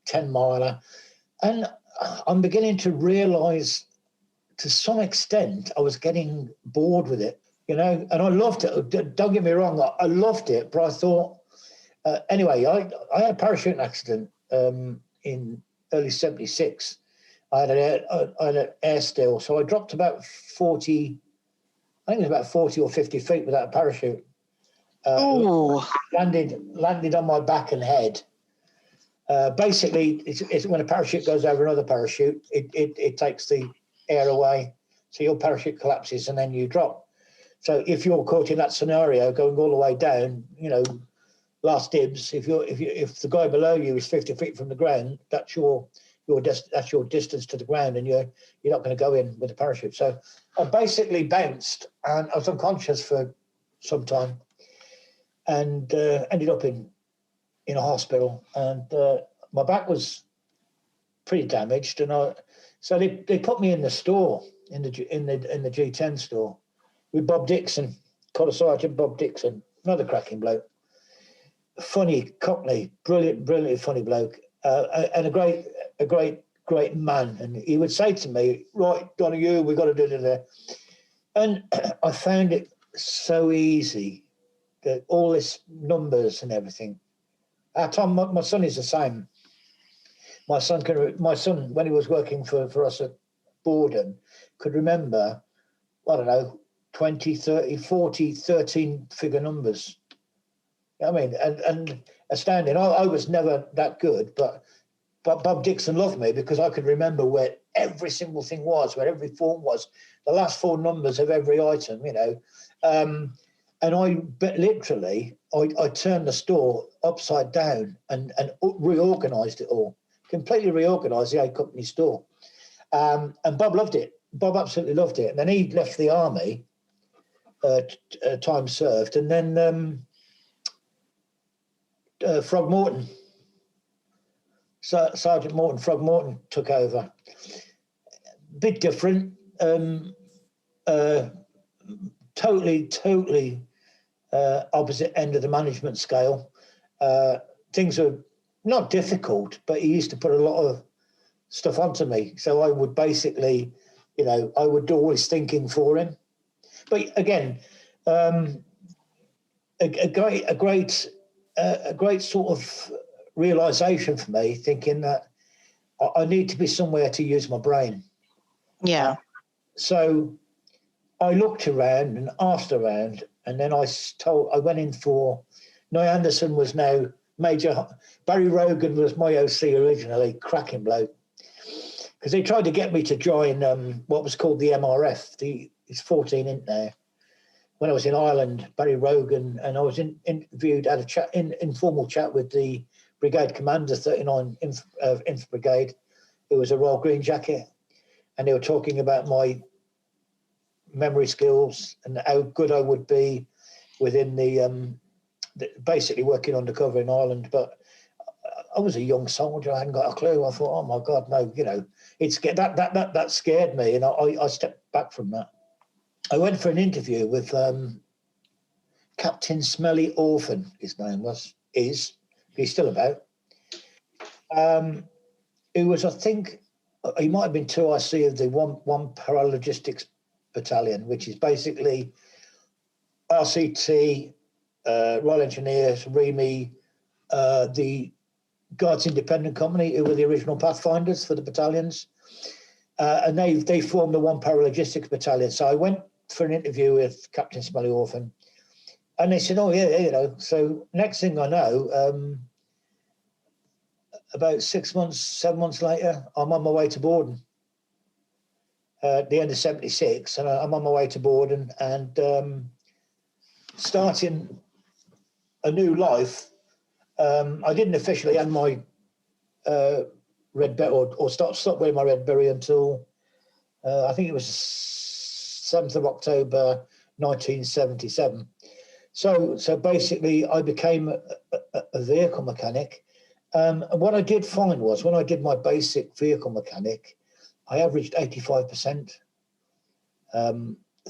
10 miler. And I'm beginning to realise, to some extent, I was getting bored with it, you know, and I loved it. Don't get me wrong, I loved it, but I thought, anyway, I had a parachute accident in early 76. I had an air still, so I dropped about 40, I think it was about 40 or 50 feet without a parachute. Landed on my back and head. Basically, it's when a parachute goes over another parachute, it takes the air away, so your parachute collapses and then you drop. So if you're caught in that scenario, going all the way down, you know, last dibs. If the guy below you is 50 feet from the ground, that's your distance to the ground, and you're not going to go in with a parachute. So I basically bounced, and I was unconscious for some time, and ended up in a hospital, and my back was pretty damaged, and so they put me in the store, in the G10 store, with Bob Dixon, Colour Sergeant Bob Dixon, another cracking bloke, funny Cockney, brilliantly funny bloke, and a great man. And he would say to me, "Right, Donoghue, we've got to do this." And I found it so easy, that all this numbers and everything. Our Tom, my son is the same. My son, when he was working for us at Borden, could remember, I don't know, 20, 30, 40, 13-figure numbers. I mean, and astounding. I was never that good, but Bob Dixon loved me because I could remember where every single thing was, where every form was, the last four numbers of every item, you know. And I turned the store upside down and reorganised it all, completely reorganised the A Company store. And Bob loved it. Bob absolutely loved it. And then he left the army, time served, and then Frog Morton, Sergeant Morton, Frog Morton took over. Bit different, totally opposite end of the management scale. Things were not difficult, but he used to put a lot of stuff onto me. So I would basically, you know, I would do all his thinking for him. But again, a great sort of realization for me, thinking that I need to be somewhere to use my brain. Yeah. So I looked around and asked around, and then I went in for Nye Anderson was now Major. Barry Rogan was my OC originally, cracking bloke, because they tried to get me to join what was called the MRF. It's 14 in there. When I was in Ireland, Barry Rogan, and I was interviewed, had a chat, informal chat with the brigade commander, 39 Infantry Brigade, who was a Royal Green Jacket, and they were talking about my memory skills and how good I would be within the basically working undercover in Ireland. But I was a young soldier; I hadn't got a clue. I thought, "Oh my God, no!" You know, that scared me, and I stepped back from that. I went for an interview with Captain Smelly Orphan. His name is. He's still about. He was, I think, he might have been 2IC of the one Paralogistics Battalion, which is basically RCT, Royal Engineers, REME, the Guards Independent Company, who were the original pathfinders for the battalions, and they formed the one Paralogistics Battalion. So I went for an interview with Captain Smelly Orphan, and they said, "Oh yeah, you know." So next thing I know, about 6 months, 7 months later, I'm on my way to Borden. At the end of 76, and I'm on my way to Borden and starting a new life I didn't officially end my red beret or stop wearing my red beret until I think it was 7th of October 1977. So basically, I became a vehicle mechanic. And what I did find was when I did my basic vehicle mechanic, I averaged 85%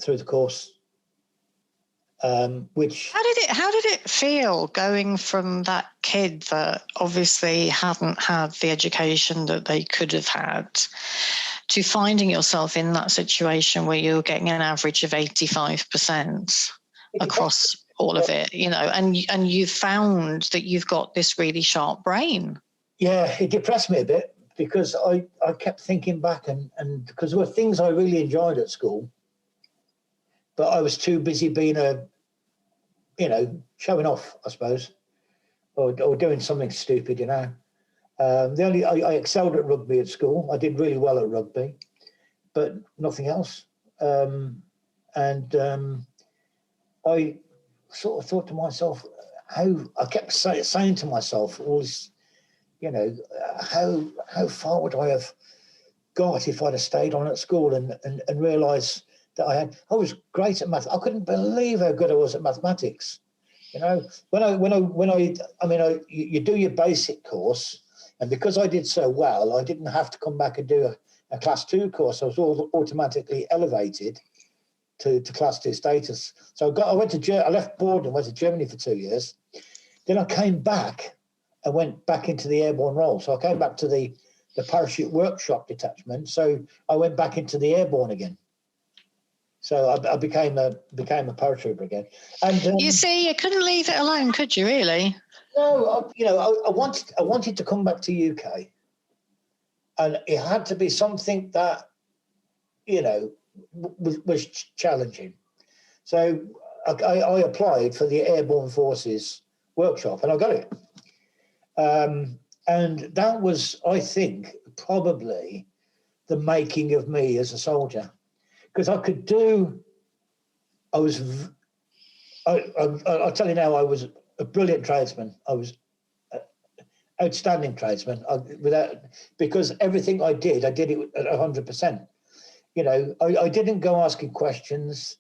through the course. Which how did it feel going from that kid that obviously hadn't had the education that they could have had to finding yourself in that situation where you're getting an average of 85% across all of it, you know, and you found that you've got this really sharp brain? Yeah, it depressed me a bit because I kept thinking back and because there were things I really enjoyed at school, but I was too busy being showing off, I suppose, or doing something stupid, you know. I excelled at rugby at school. I did really well at rugby, but nothing else. I sort of thought to myself, I kept saying to myself, always, you know, how far would I have got if I'd have stayed on at school and realised that I was great at math. I couldn't believe how good I was at mathematics. You know, you do your basic course, and because I did so well, I didn't have to come back and do a class 2 course. I was automatically elevated to class 2 status. So I left board and went to Germany for 2 years. Then I came back and went back into the airborne role. So I came back to the parachute workshop detachment. So I went back into the airborne again. So I became a paratrooper again. And you see, you couldn't leave it alone, could you? Really? No, I wanted to come back to UK, and it had to be something that, you know, was challenging. So I applied for the Airborne Forces workshop, and I got it. And that was, I think, probably the making of me as a soldier. Because I'll tell you now, I was a brilliant tradesman. I was an outstanding tradesman. Because everything I did it at 100%. You know, I didn't go asking questions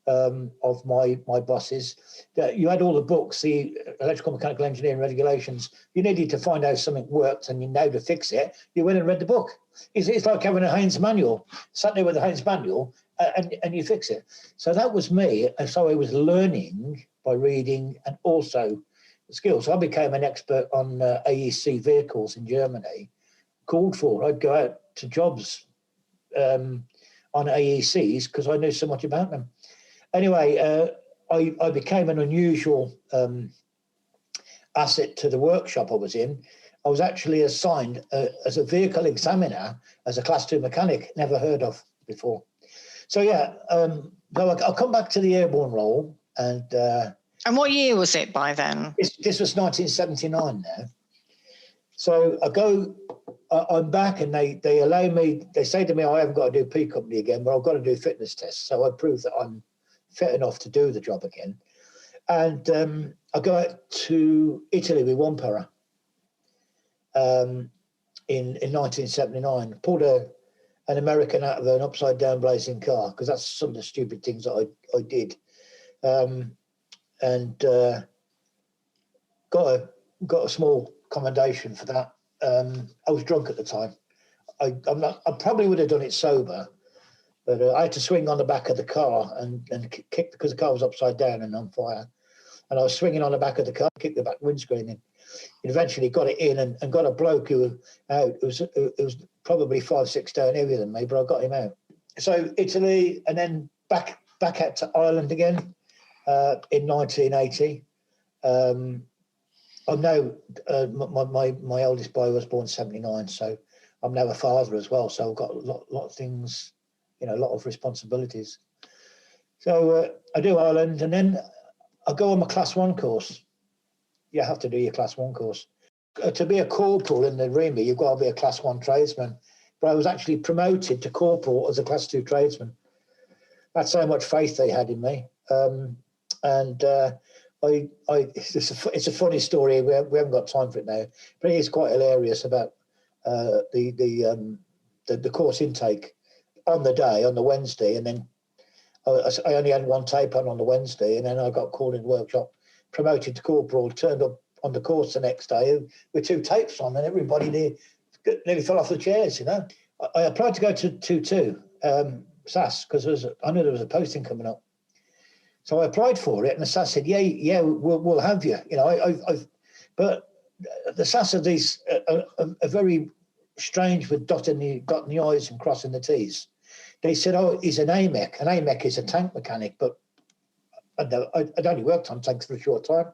of my bosses. You had all the books, the electrical mechanical engineering regulations. You needed to find out something worked and you know to fix it. You went and read the book. It's like having a Heinz manual. Sat there with a Heinz manual and you fix it. So that was me. And so I was learning by reading and also skills. So I became an expert on AEC vehicles in Germany. Called for. I'd go out to jobs on AECs because I knew so much about them. Anyway, I became an unusual asset to the workshop I was in. I was actually assigned as a vehicle examiner as a class 2 mechanic, never heard of before. So yeah, I'll come back to the airborne role. And what year was it by then? This was 1979 now. So I'm back and they allow me, they say to me, I haven't got to do P company again, but I've got to do fitness tests. So I prove that I'm fit enough to do the job again. And I go out to Italy with one para in 1979, pulled an American out of an upside down blazing car, because that's some of the stupid things that I did. And got a small commendation for that. I was drunk at the time. I probably would have done it sober, but I had to swing on the back of the car and kick, because the car was upside down and on fire. And I was swinging on the back of the car, kicked the back windscreen in. And eventually got it in and got a bloke who out. It was probably 5-6 stone heavier than me, but I got him out. So Italy, and then back out to Ireland again in 1980. I'm now my oldest boy was born 79, so I'm now a father as well. So I've got a lot of things, a lot of responsibilities. So I do Ireland, and then I go on my class 1 course. You have to do your class 1 course. To be a corporal in the REMA, you've got to be a class 1 tradesman. But I was actually promoted to corporal as a class 2 tradesman. That's how much faith they had in me. And it's a funny story. We haven't got time for it now, but it is quite hilarious about the course intake on the Wednesday, and then I only had one tape on the Wednesday, and then I got called in the workshop, promoted to corporal, turned up on the course the next day with 2 tapes on, and everybody nearly fell off the chairs. I applied to go to 2-2 SAS because I knew there was a posting coming up. So I applied for it, and the SAS said, "Yeah, we'll have you." But the SAS are these are very strange with dotting the I's and crossing the T's. They said, "Oh, he's an AMEC. An AMEC is a tank mechanic," but I'd only worked on tanks for a short time.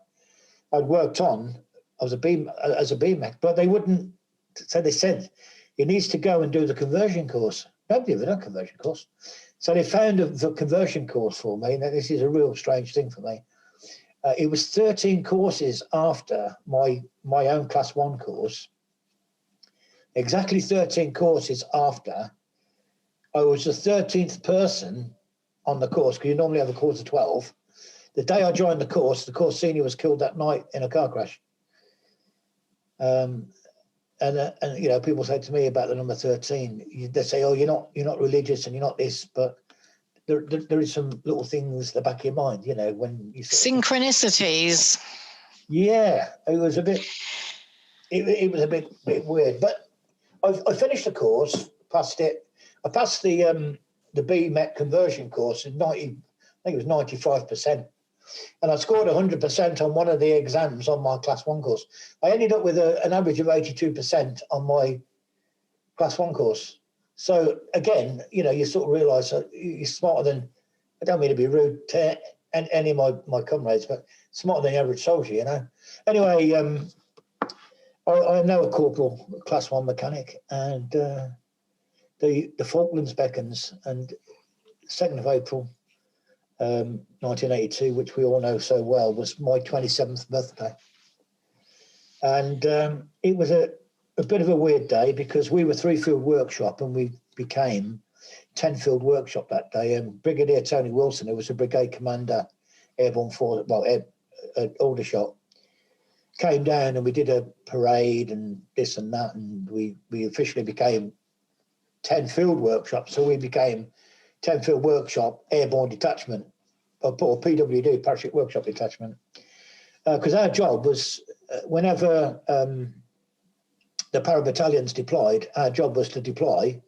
I was a BMEC, but they wouldn't. So they said, "He needs to go and do the conversion course." Nobody ever done a conversion course. So they found the conversion course for me. Now, this is a real strange thing for me. It was 13 courses after my own Class 1 course. Exactly 13 courses after. I was the 13th person on the course, because you normally have a course of 12. The day I joined the course senior was killed that night in a car crash. And people say to me about the number 13. They say, "Oh, you're not religious and you're not this," but there is some little things at the back of your mind, when you synchronicities. Yeah, it was a bit. It was a bit weird, but I finished the course, passed it. I passed the BMEC conversion course in 90. I think it was 95%. And I scored 100% on one of the exams on my Class 1 course. I ended up with an average of 82% on my Class 1 course. So, again, you sort of realise that you're smarter than, I don't mean to be rude to any of my comrades, but smarter than the average soldier, Anyway, I am now a corporal, Class 1 mechanic, and the Falklands beckons, and 2nd of April, 1982, which we all know so well, was my 27th birthday. And it was a bit of a weird day because we were 3-field workshop and we became 10-field workshop that day. And Brigadier Tony Wilson, who was a brigade commander, airborne force, Aldershot, came down and we did a parade and this and that, and we officially became 10-field workshop. So we became 10-field workshop airborne detachment, or PWD, parachute workshop detachment, because our job was whenever the para-battalions deployed, our job was to deploy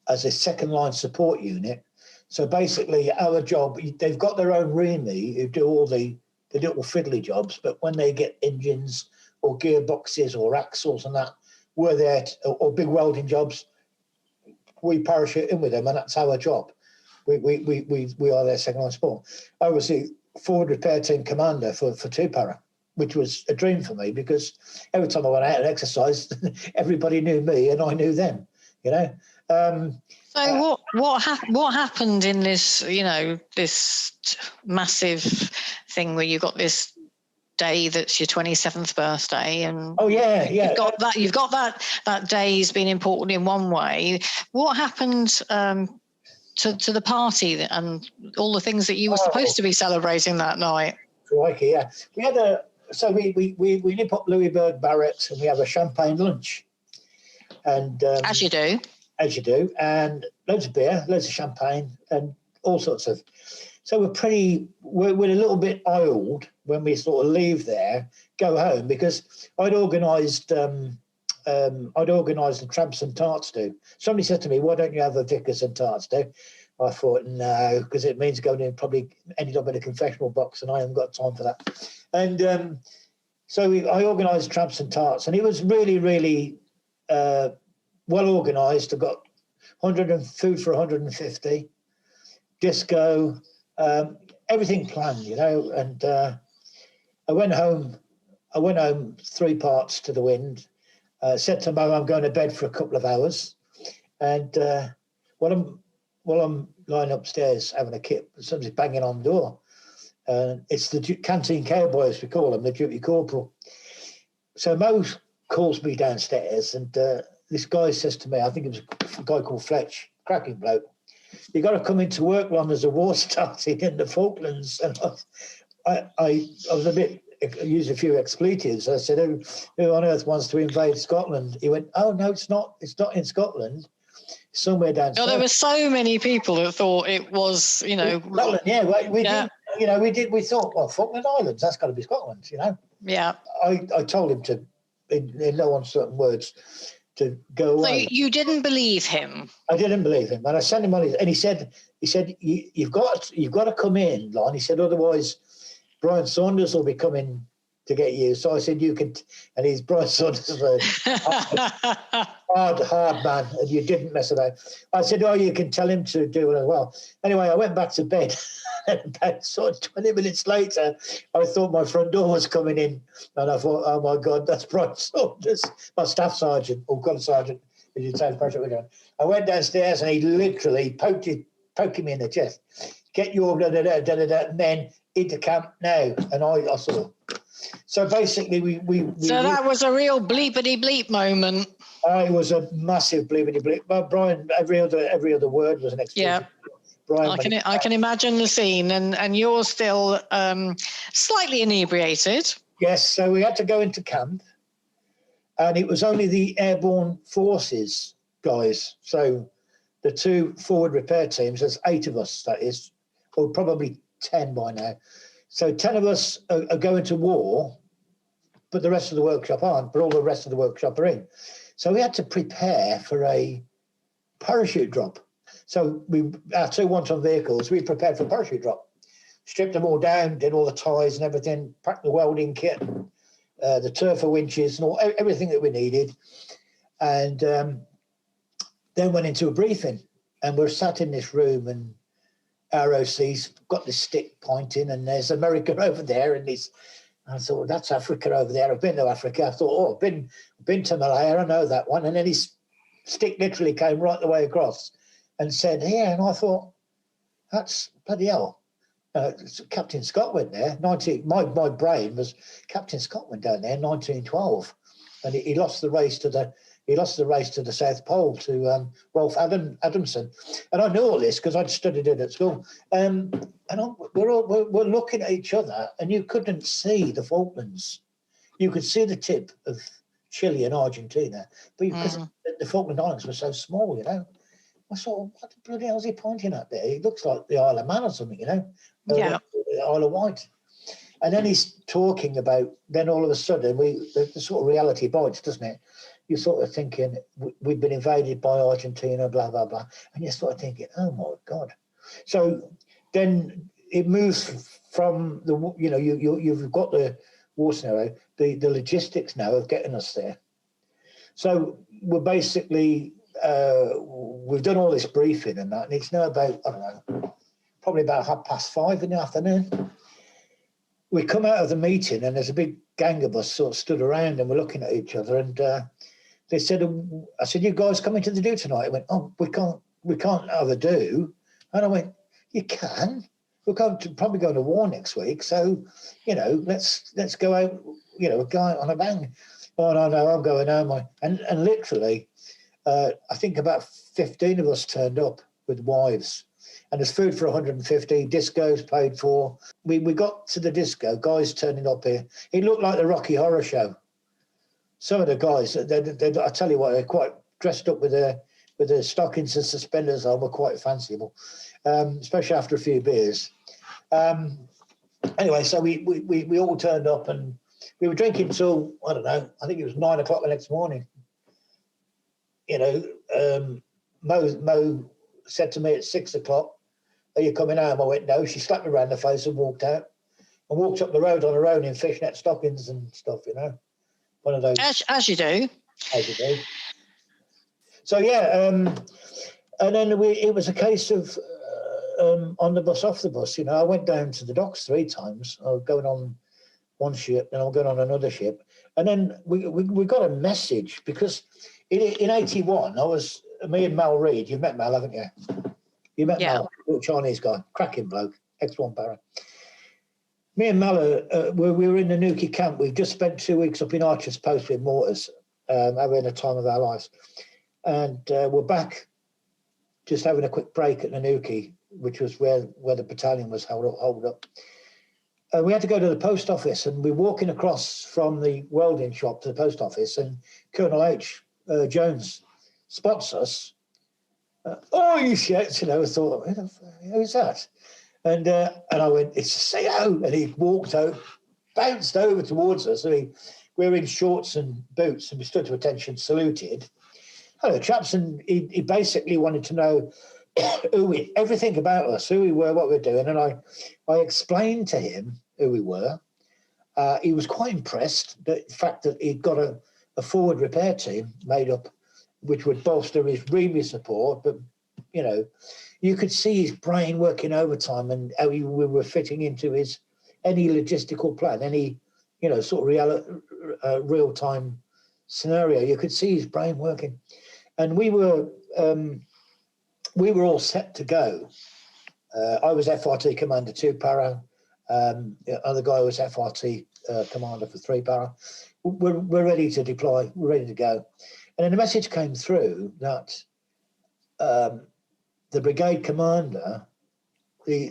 as a second-line support unit. So basically our job, they've got their own REME who do all the little fiddly jobs, but when they get engines or gearboxes or axles and that, we're there, or big welding jobs, we parachute in with them, and that's our job. We are their second-line support. I was the forward repair team commander for 2 para, which was a dream for me because every time I went out and exercised, everybody knew me and I knew them, So what happened in this, this massive thing where you got this day that's your 27th birthday, and you've got that day's been important in one way. What happened to the party and all the things that you were supposed to be celebrating that night? Crikey, yeah. We had we nip up Louisburg Barracks and we have a champagne lunch, and as you do, and loads of beer, loads of champagne, and all sorts of. So we're a little bit oiled when we sort of leave there, go home, because I'd organised the tramps and tarts do. Somebody said to me, "Why don't you have a Vickers and tarts do?" I thought, no, because it means going in, probably ended up in a confessional box, and I haven't got time for that. And so I organised tramps and tarts, and it was really, really well organised. I got food for 150, disco, everything planned, and I went home 3 parts to the wind, said to Mum, I'm going to bed for a couple of hours, and while I'm lying upstairs having a kip, somebody's banging on the door. It's the canteen cowboys, we call them, the duty corporal. So Mo calls me downstairs, and this guy says to me, I think it was a guy called Fletch, cracking bloke, "You got to come into work, Ron, there's a war starting in the Falklands." And I was a bit, used a few expletives. I said, who on earth wants to invade Scotland? He went, oh, no, it's not in Scotland. It's somewhere down south. There were so many people that thought it was, Scotland, yeah. We thought, well, Falkland Islands, that's got to be Scotland, Yeah. I told him to, in no uncertain words, to go away. So you didn't believe him? I didn't believe him, and I sent him on his, and he said, you've got to come in, Lon. He said, otherwise Brian Saunders will be coming to get you. So I said, you can, and he's Brian Saunders is a hard man, and you didn't mess about. I said, oh, you can tell him to do it as well. Anyway, I went back to bed. About sort of 20 minutes later, I thought my front door was coming in, and I thought, oh my God, that's Brian Saunders, my staff sergeant, or gun sergeant, as you'd say, I went downstairs, and he literally poking me in the chest. Get your men into camp now, and I saw. So basically, we that was a real bleepity bleep moment. It was a massive bleepity bleep. But Brian, every other word was an explosion. Yeah. Brian, I can imagine the scene, and you're still slightly inebriated. Yes, so we had to go into camp, and it was only the airborne forces guys. So the 2 forward repair teams, there's 8 of us, that is, or probably 10 by now. So 10 of us are going to war, but the rest of the workshop aren't, but all the rest of the workshop are in. So we had to prepare for a parachute drop. So our 2 one-ton vehicles, we prepared for a parachute drop, stripped them all down, did all the ties and everything, packed the welding kit, the turfer winches and everything that we needed. And then went into a briefing, and we're sat in this room, and ROC's got this stick pointing, and there's America over there, and I thought, well, that's Africa over there. I've been to Africa. I thought, oh, I've been to Malaya. I know that one. And then his stick literally came right the way across and said, here. And I thought, that's bloody hell. Captain Scott went there. My brain was Captain Scott went down there in 1912, and he lost the race to the South Pole to Rolf Adamson, and I knew all this because I'd studied it at school. We're looking at each other, and you couldn't see the Falklands. You could see the tip of Chile and Argentina, but because the Falkland Islands were so small, I thought, what the bloody hell is he pointing at there? It looks like the Isle of Man or something, Yeah. The Isle of Wight. And then he's talking about, then all of a sudden, the sort of reality bites, doesn't it? You're sort of thinking, we've been invaded by Argentina, blah, blah, blah. And you're sort of thinking, oh, my God. So then it moves from you've got the war scenario, the logistics now of getting us there. So we're basically, we've done all this briefing and that, and it's now about, I don't know, probably about 5:30 in the afternoon. We come out of the meeting, and there's a big gang of us sort of stood around, and we're looking at each other, and they said, I said, you guys coming to the do tonight? I went, oh, we can't have a do. And I went, you can. We're probably going to war next week, so let's go out, go out on a bang. Oh no, I'm going home. And literally, I think about 15 of us turned up with wives, and there's food for 150, discos paid for. We got to the disco, guys turning up here. It looked like the Rocky Horror Show. Some of the guys, I tell you what, they're quite dressed up with their stockings and suspenders on, were quite fanciful, especially after a few beers. Anyway, so we all turned up, and we were drinking till, I don't know, I think it was 9 o'clock the next morning. Mo said to me at 6 o'clock, are you coming home? I went, no. She slapped me around the face and walked out, and walked up the road on her own in fishnet stockings and stuff, one of those. As you do. As you do. So, yeah, and then it was a case of on the bus, off the bus. I went down to the docks 3 times. I was going on one ship, then I was going on another ship. And then we got a message, because in 81, me and Mal Reed, you've met Mal, haven't you? You met Mal, little Chinese guy, cracking bloke, X1 para. Me and Mal, we were in the Nuki camp. We've just spent 2 weeks up in Archer's Post with mortars, having a time of our lives. And we're back just having a quick break at the Nuki, which was where the battalion was held up. we had to go to the post office, and we're walking across from the welding shop to the post office, and Colonel H. Jones spots us. Oh, he shouts, I thought, who's that? And I went, it's a CO. And he walked out, bounced over towards us. And we were in shorts and boots, and we stood to attention, saluted. Hello, chaps. And he basically wanted to know everything about us, who we were, what we were doing. And I explained to him who we were. He was quite impressed, the fact that he'd got a forward repair team made up, which would bolster his REMI support. But, you could see his brain working overtime, and how we were fitting into any logistical plan, any, sort of real-time scenario. You could see his brain working. And we were all set to go. I was FRT Commander 2 Para. The other guy was FRT Commander for 3 Para. We're ready to deploy. We're ready to go. And then a message came through that the brigade commander,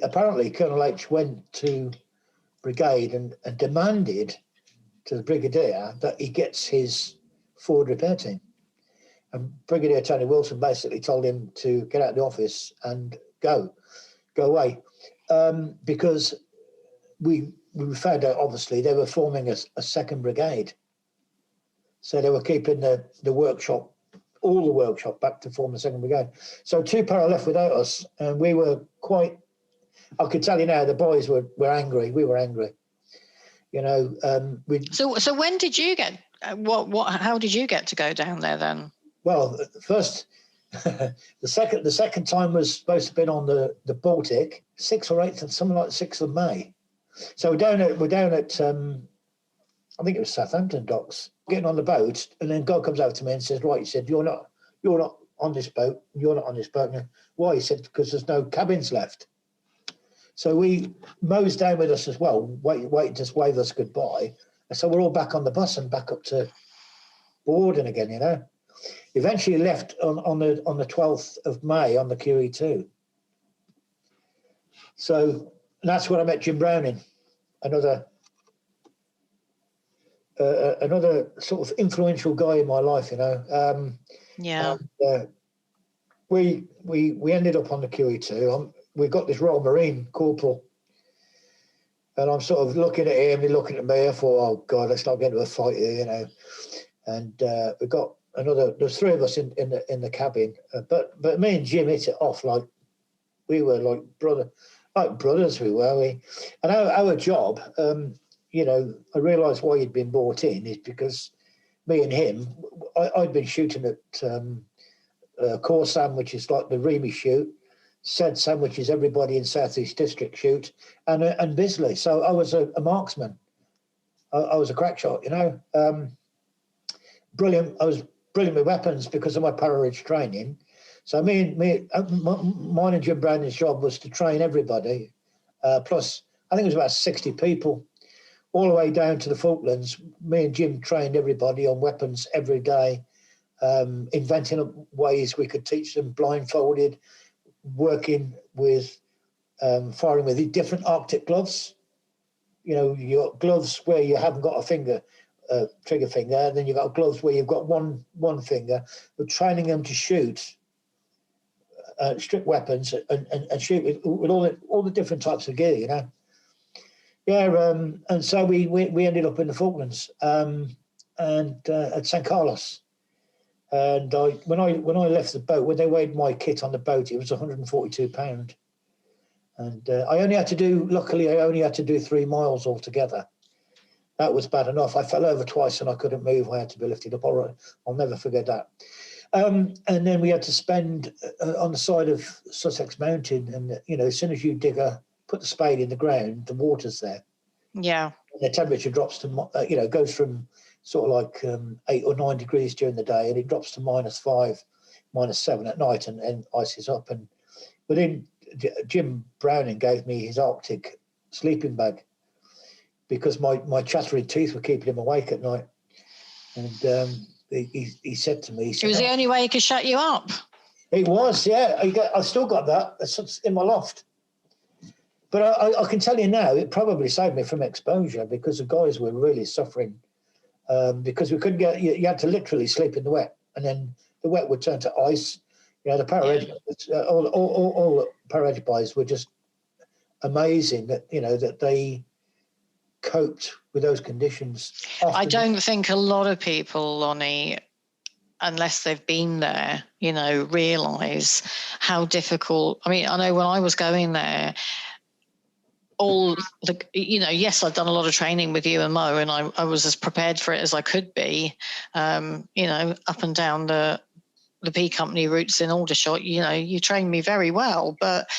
apparently Colonel H went to brigade and demanded to the brigadier that he gets his forward repair team. And Brigadier Tony Wilson basically told him to get out of the office and go away, because we found out, obviously, they were forming a second brigade. So they were keeping the workshop, all the workshop, back to form the second brigade. So 2 Para left without us, and we were quite, I could tell you now, the boys were angry. We were angry. So when did you get, how did you get to go down there then? Well, first, the second time was supposed to have been on the Baltic, 6th or 8th, something like 6th of May. So we're down at I think it was Southampton docks, getting on the boat, and then God comes over to me and says, right, he said, you're not on this boat. You're not on this boat. And why? He said, because there's no cabins left. So Mo's down with us as well, wait, just wave us goodbye. And so we're all back on the bus and back up to Borden again, Eventually left on the 12th of May on the QE2. So that's where I met Jim Browning, another sort of influential guy in my life, Yeah. And, we ended up on the QE2. We got this Royal Marine corporal, and I'm sort of looking at him, he's looking at me. I thought, oh God, let's not get into a fight here, And we got there's 3 of us in the cabin, but me and Jim hit it off like we were like brothers. We were. And our job, I realised why he'd been brought in is because me and him, I'd been shooting at Corsam, which is like the REMI shoot, SEDSAM, which is everybody in South East District shoot, and Bisley. So I was a marksman. I was a crack shot, brilliant. I was brilliant with weapons because of my Para-Ridge training. So mine and Jim Browning's job was to train everybody, plus I think it was about 60 people, all the way down to the Falklands. Me and Jim trained everybody on weapons every day, inventing up ways we could teach them blindfolded, working with firing with different Arctic gloves. You got gloves where you haven't got a finger, trigger finger, and then you've got gloves where you've got one finger. We're training them to shoot strict weapons and shoot with all the different types of gear, and so we ended up in the Falklands and at St. Carlos. And when I left the boat, when they weighed my kit on the boat, it was 142 pound, and I only had to do 3 miles altogether. That was bad enough. I fell over twice and I couldn't move. I had to be lifted up. I'll never forget that. And then we had to spend on the side of Sussex Mountain, and as soon as you put the spade in the ground, the water's there. Yeah. And the temperature drops to goes from sort of like 8 or 9 degrees during the day, and it drops to -5, -7 at night, and ices up. But then Jim Browning gave me his Arctic sleeping bag because my chattering teeth were keeping him awake at night. And he said to me, it was the only way he could shut you up. It was, yeah. I still got that. It's in my loft. But I can tell you now, it probably saved me from exposure because the guys were really suffering because we couldn't get, you had to literally sleep in the wet, and then the wet would turn to ice. You know, the paramedics, all the paramedic guys were just amazing that, you know, that they coped with those conditions. I don't think a lot of people, Lonnie, unless they've been there, you know, realise how difficult. I mean, I know when I was going there, yes, I'd done a lot of training with you and Mo, and I was as prepared for it as I could be, you know, up and down the B Company routes in Aldershot. You know, you trained me very well, but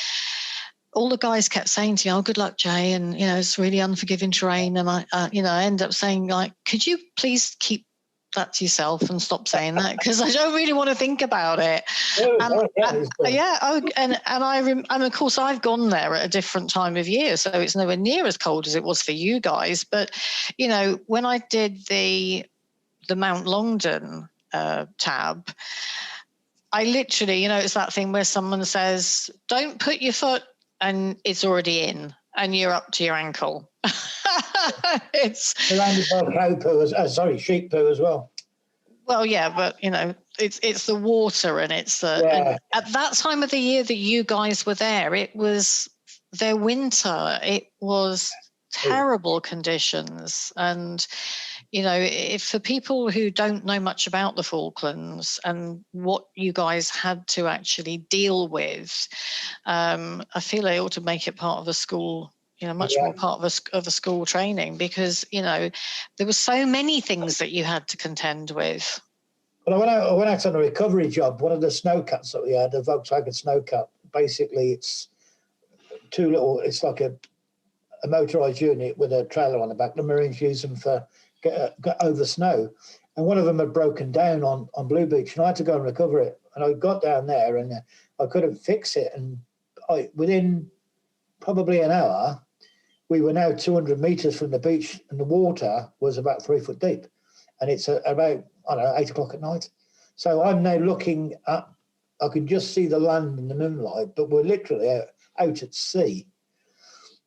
all the guys kept saying to me, "Oh, good luck, Jay," and, you know, it's really unforgiving terrain. And I end up saying, like, could you please keep that to yourself and stop saying that, because I don't really want to think about it. And of course I've gone there at a different time of year, so it's nowhere near as cold as it was for you guys. But, you know, when I did the Mount Longdon tab, I literally, you know, it's that thing where someone says, "Don't put your foot," and it's already in, and you're up to your ankle. It's surrounded by cow poo, sheep poo as well. Well, yeah, but, you know, it's the water, and it's the and at that time of the year that you guys were there, it was their winter. It was terrible conditions, and, you know, if for people who don't know much about the Falklands and what you guys had to actually deal with, I feel they ought to make it part of the school. You know, much more part of a school training, because, you know, there were so many things that you had to contend with. Well, I went out on a recovery job. One of the snowcats that we had, a Volkswagen snowcat. Basically, it's it's like a motorised unit with a trailer on the back. The Marines use them for get over snow. And one of them had broken down on Blue Beach, and I had to go and recover it. And I got down there, and I couldn't fix it. And within probably an hour, we were now 200 metres from the beach, and the water was about 3 foot deep. And it's about, I don't know, 8 o'clock at night. So I'm now looking up, I can just see the land in the moonlight, but we're literally out at sea.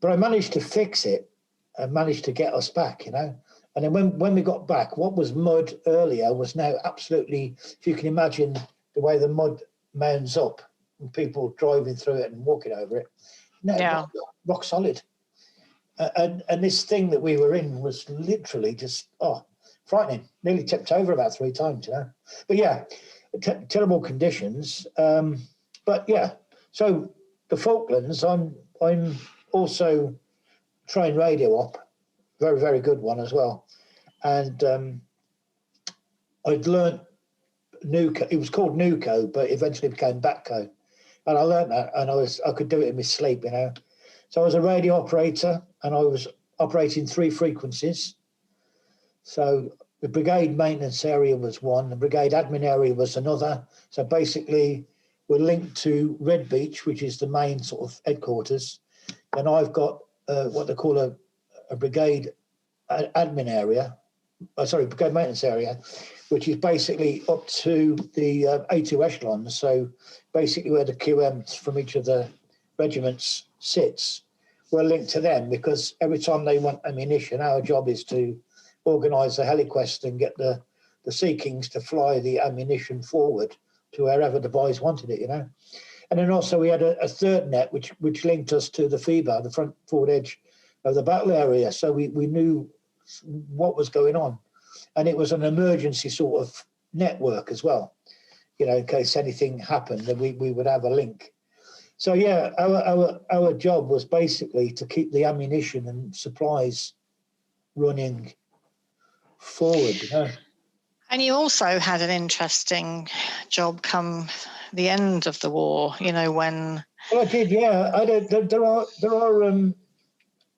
But I managed to fix it and managed to get us back, you know. And then when we got back, what was mud earlier was now absolutely, if you can imagine the way the mud mounds up and people driving through it and walking over it, rock solid. And this thing that we were in was literally just, frightening. Nearly tipped over about 3 times, you know. But yeah, terrible conditions. But yeah, so the Falklands, I'm also trained radio op, very, very good one as well. And I'd learnt Nuco. It was called Nuco, but eventually became Batco. And I learnt that, and I could do it in my sleep, you know. So I was a radio operator, and I was operating 3 frequencies. So the brigade maintenance area was one, the brigade admin area was another. So basically, we're linked to Red Beach, which is the main sort of headquarters. And I've got what they call a brigade admin area, brigade maintenance area, which is basically up to the A2 echelons. So basically where the QMs from each of the regiments sits, we're linked to them, because every time they want ammunition, our job is to organise the heliquest and get the Sea Kings to fly the ammunition forward to wherever the boys wanted it, you know. And then also we had a third net which linked us to the FIBA, the front forward edge of the battle area. So we knew what was going on. And it was an emergency sort of network as well, you know, in case anything happened, then we would have a link. So yeah, our job was basically to keep the ammunition and supplies running forward, you know. And you also had an interesting job come the end of the war, you know, when... Well, I did, yeah. There are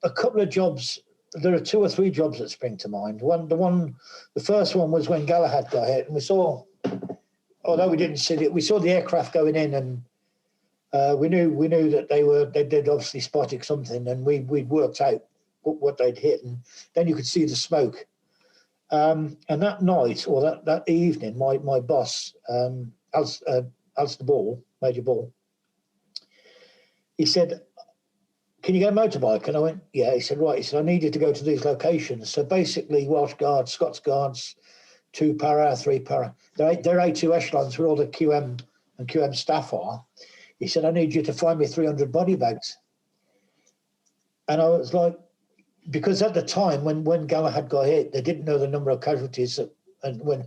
a couple of jobs. There are 2 or 3 jobs that spring to mind. The first one was when Galahad got hit, and we saw, although we didn't see it, we saw the aircraft going in, and we knew that they did obviously spotted something, and we'd worked out what they'd hit, and then you could see the smoke. And that night, or that evening, my boss, Alistair Ball, Major Ball, he said, can you get a motorbike? And I went, yeah. He said, right. He said, I need you to go to these locations. So basically, Welsh Guards, Scots Guards, 2 para, 3 para. They're A2 echelons where all the QM and QM staff are. He said, I need you to find me 300 body bags. And I was like, because at the time when Galahad got hit, they didn't know the number of casualties and when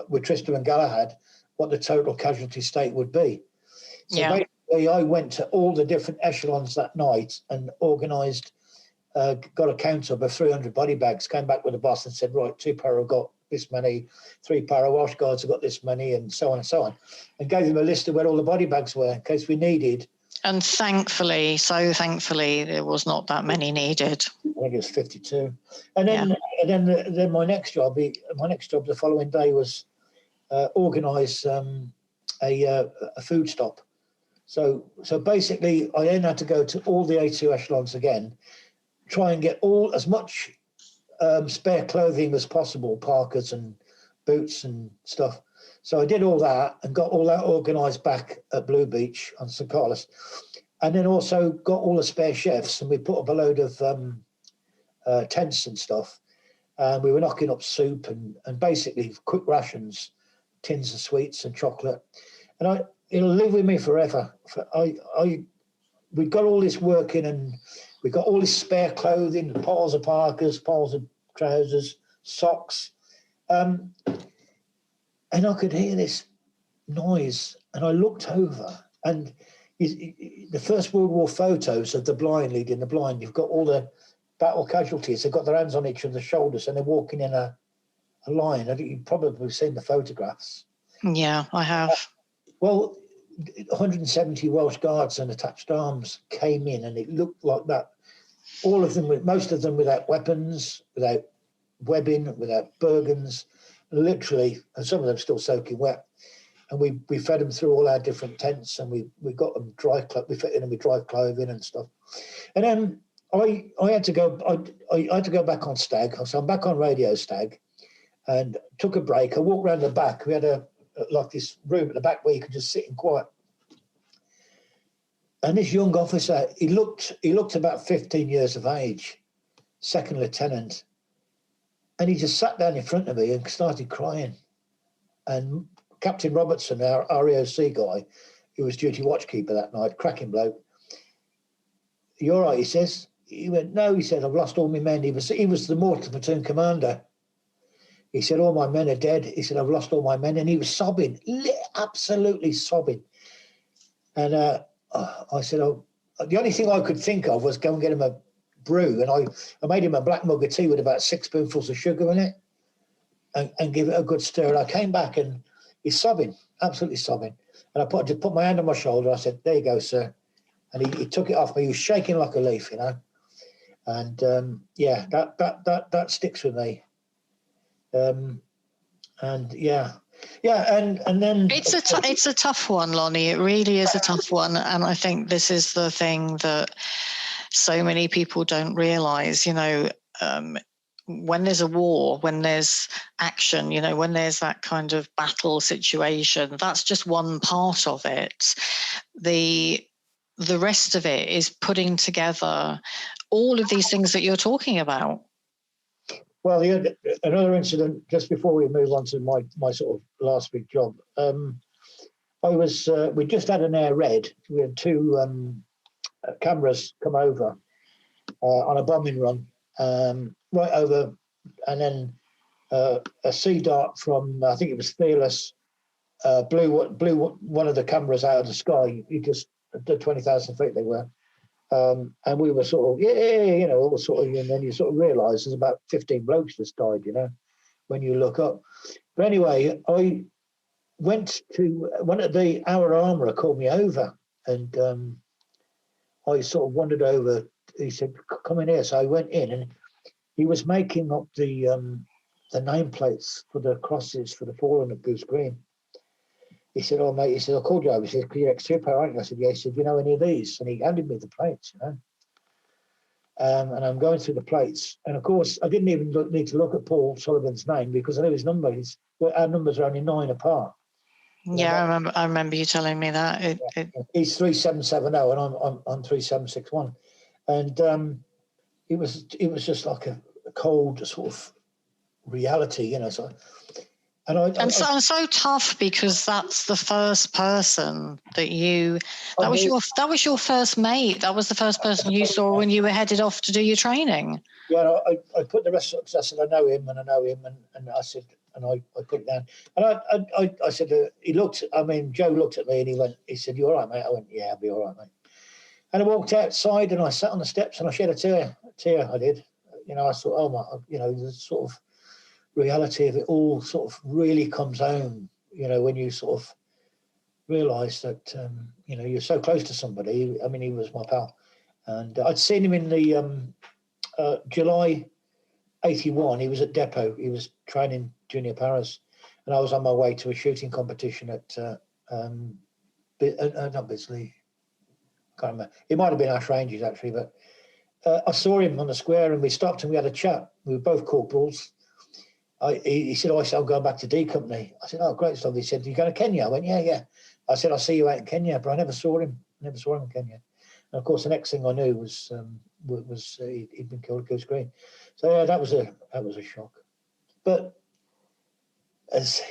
with Tristram and Galahad, what the total casualty state would be. So basically, I went to all the different echelons that night and organised, got a count up of 300 body bags, came back with the boss and said, right, 2 para have got this many, 3 para Welsh Guards have got this many, and so on and so on, and gave them a list of where all the body bags were in case we needed. And thankfully, there was not that many needed. I think it was 52. And then my next job the following day was organise a food stop. So basically, I then had to go to all the A2 echelons again, try and get as much spare clothing as possible, parkas and boots and stuff. So I did all that and got all that organised back at Blue Beach on St. Carlos, and then also got all the spare chefs, and we put up a load of tents and stuff, and we were knocking up soup and basically quick rations, tins of sweets and chocolate, and it'll live with me forever. We got all this working, and we got all this spare clothing, piles of parkas, piles of trousers, socks. And I could hear this noise, and I looked over, and the First World War photos of the blind leading the blind, you've got all the battle casualties. They've got their hands on each other's shoulders, and they're walking in a line. I think you've probably seen the photographs. Yeah, I have. Well, 170 Welsh Guards and attached arms came in, and it looked like that. All of them, most of them without weapons, without webbing, without bergens, literally, and some of them still soaking wet. And we fed them through all our different tents, and we got them we fitted them with dry clothing and stuff. And then I had to go. I had to go back on Stag, so I'm back on Radio Stag, and took a break. I walked around the back. We had like this room at the back where you could just sit in quiet. And this young officer, he looked about 15 years of age, second lieutenant, and he just sat down in front of me and started crying. And Captain Robertson, our REOC guy, who was duty watchkeeper that night, cracking bloke. "You all right?" he says. He went, "No," he said, "I've lost all my men." He was the mortar platoon commander. He said, "All my men are dead." He said, "I've lost all my men." And he was sobbing, absolutely sobbing. And I said, the only thing I could think of was go and get him a brew. And I made him a black mug of tea with about 6 spoonfuls of sugar in it and give it a good stir. And I came back and he's sobbing, absolutely sobbing. And I just put my hand on my shoulder. I said, "There you go, sir." And he took it off me. He was shaking like a leaf, you know. And that sticks with me. And then it's a tough one, Lonnie. It really is a tough one, and I think this is the thing that so many people don't realise. You know, when there's a war, when there's action, you know, when there's that kind of battle situation, that's just one part of it. The rest of it is putting together all of these things that you're talking about. Well, another incident just before we move on to my sort of last big job. We just had an air raid. We had 2 cameras come over on a bombing run right over, and then a Sea Dart from, I think it was Fearless, blew one of the cameras out of the sky. He just did 20,000 feet they were. And we were sort of, all sort of, and then you sort of realise there's about 15 blokes just died, you know, when you look up. But anyway, I went to our armourer called me over, and I sort of wandered over. He said, "Come in here." So I went in, and he was making up the nameplates for the crosses for the fallen at Goose Green. He said, "Oh, mate," he said, "I called you over." He said, "You're ex-super, aren't you?" I said, "Yeah." He said, "You know any of these?" And he handed me the plates, you know. And I'm going through the plates. And, of course, I didn't even need to look at Paul Sullivan's name because I knew his number. Our numbers are only 9 apart. Yeah, I remember you telling me that. He's 3770 and I'm 3761. And it was just like a cold sort of reality, you know. So, so tough, because that's the first person that that was your first mate. That was the first person you saw when you were headed off to do your training. Yeah, I put the rest of, because I said I know him, and I said, and I put it down, and I said, Joe looked at me and he said, "You all right, mate?" I went, "Yeah, I'll be all right, mate." And I walked outside and I sat on the steps and I shed a tear. I did, you know. I thought, oh my, you know, the sort of reality of it all sort of really comes home, you know, when you sort of realise that, you know, you're so close to somebody. I mean, he was my pal, and I'd seen him in the July '81. He was at Depot. He was training junior paras, and I was on my way to a shooting competition at not Bisley. I can't remember. It might have been Ash Ranges actually, but I saw him on the square and we stopped and we had a chat. We were both corporals. He said, I'm going back to D Company. I said, oh, great stuff. He said, you going to Kenya? I went, yeah. I said, I'll see you out in Kenya, but I never saw him. In Kenya. And of course, the next thing I knew was he'd been killed at Goose Green. So yeah, that was a shock. But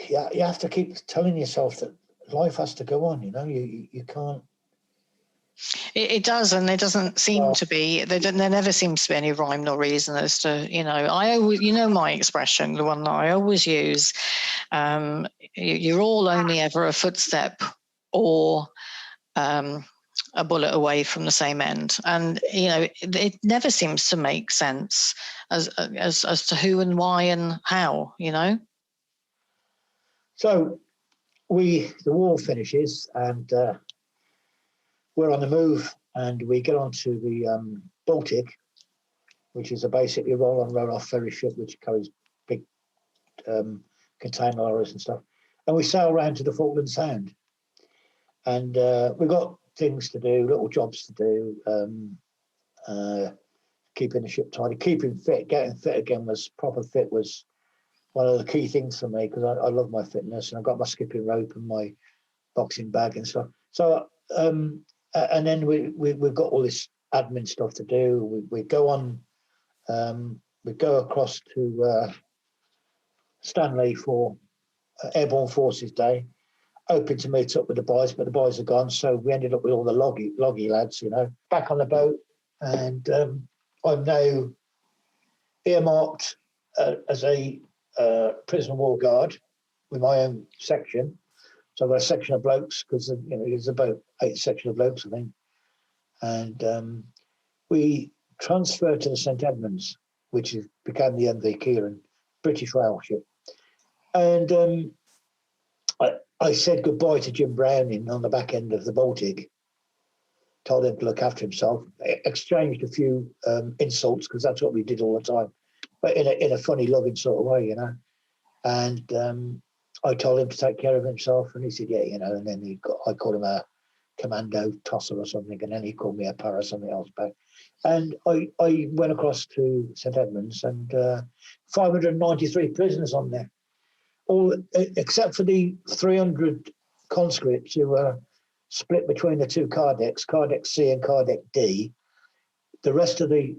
you have to keep telling yourself that life has to go on. You know, you can't. It does, and there doesn't seem to be. There never seems to be any rhyme nor reason as to, you know. I always, you know, my expression, the one that I always use. You're all only ever a footstep or a bullet away from the same end, and you know, it never seems to make sense as to who and why and how. You know. So the war finishes and we're on the move, and we get onto the Baltic, which is basically a roll-on, roll-off ferry ship which carries big container lorries and stuff. And we sail around to the Falklands Sound. And we've got things to do, little jobs to do, keeping the ship tidy, keeping fit, getting fit again proper fit was one of the key things for me, because I love my fitness, and I've got my skipping rope and my boxing bag and stuff. So, and then we've got all this admin stuff to do. We go on, we go across to Stanley for Airborne Forces Day, hoping to meet up with the boys, but the boys are gone. So we ended up with all the loggy lads, you know, back on the boat. And I'm now earmarked as a prisoner war guard with my own section. So I've got a section of blokes, because, you know, there's about 8 sections of blokes, I think. And we transferred to the St Edmunds, which became the MV Kieran, British rail ship. And I said goodbye to Jim Browning on the back end of the Baltic, told him to look after himself, exchanged a few insults, because that's what we did all the time, but in a funny, loving sort of way, you know. And I told him to take care of himself, and he said, yeah, you know. And then I called him a commando tosser or something, and then he called me a para something else back. And I went across to St Edmunds, and 593 prisoners on there, all except for the 300 conscripts who were split between the two car decks, car deck C and car deck D. The rest of the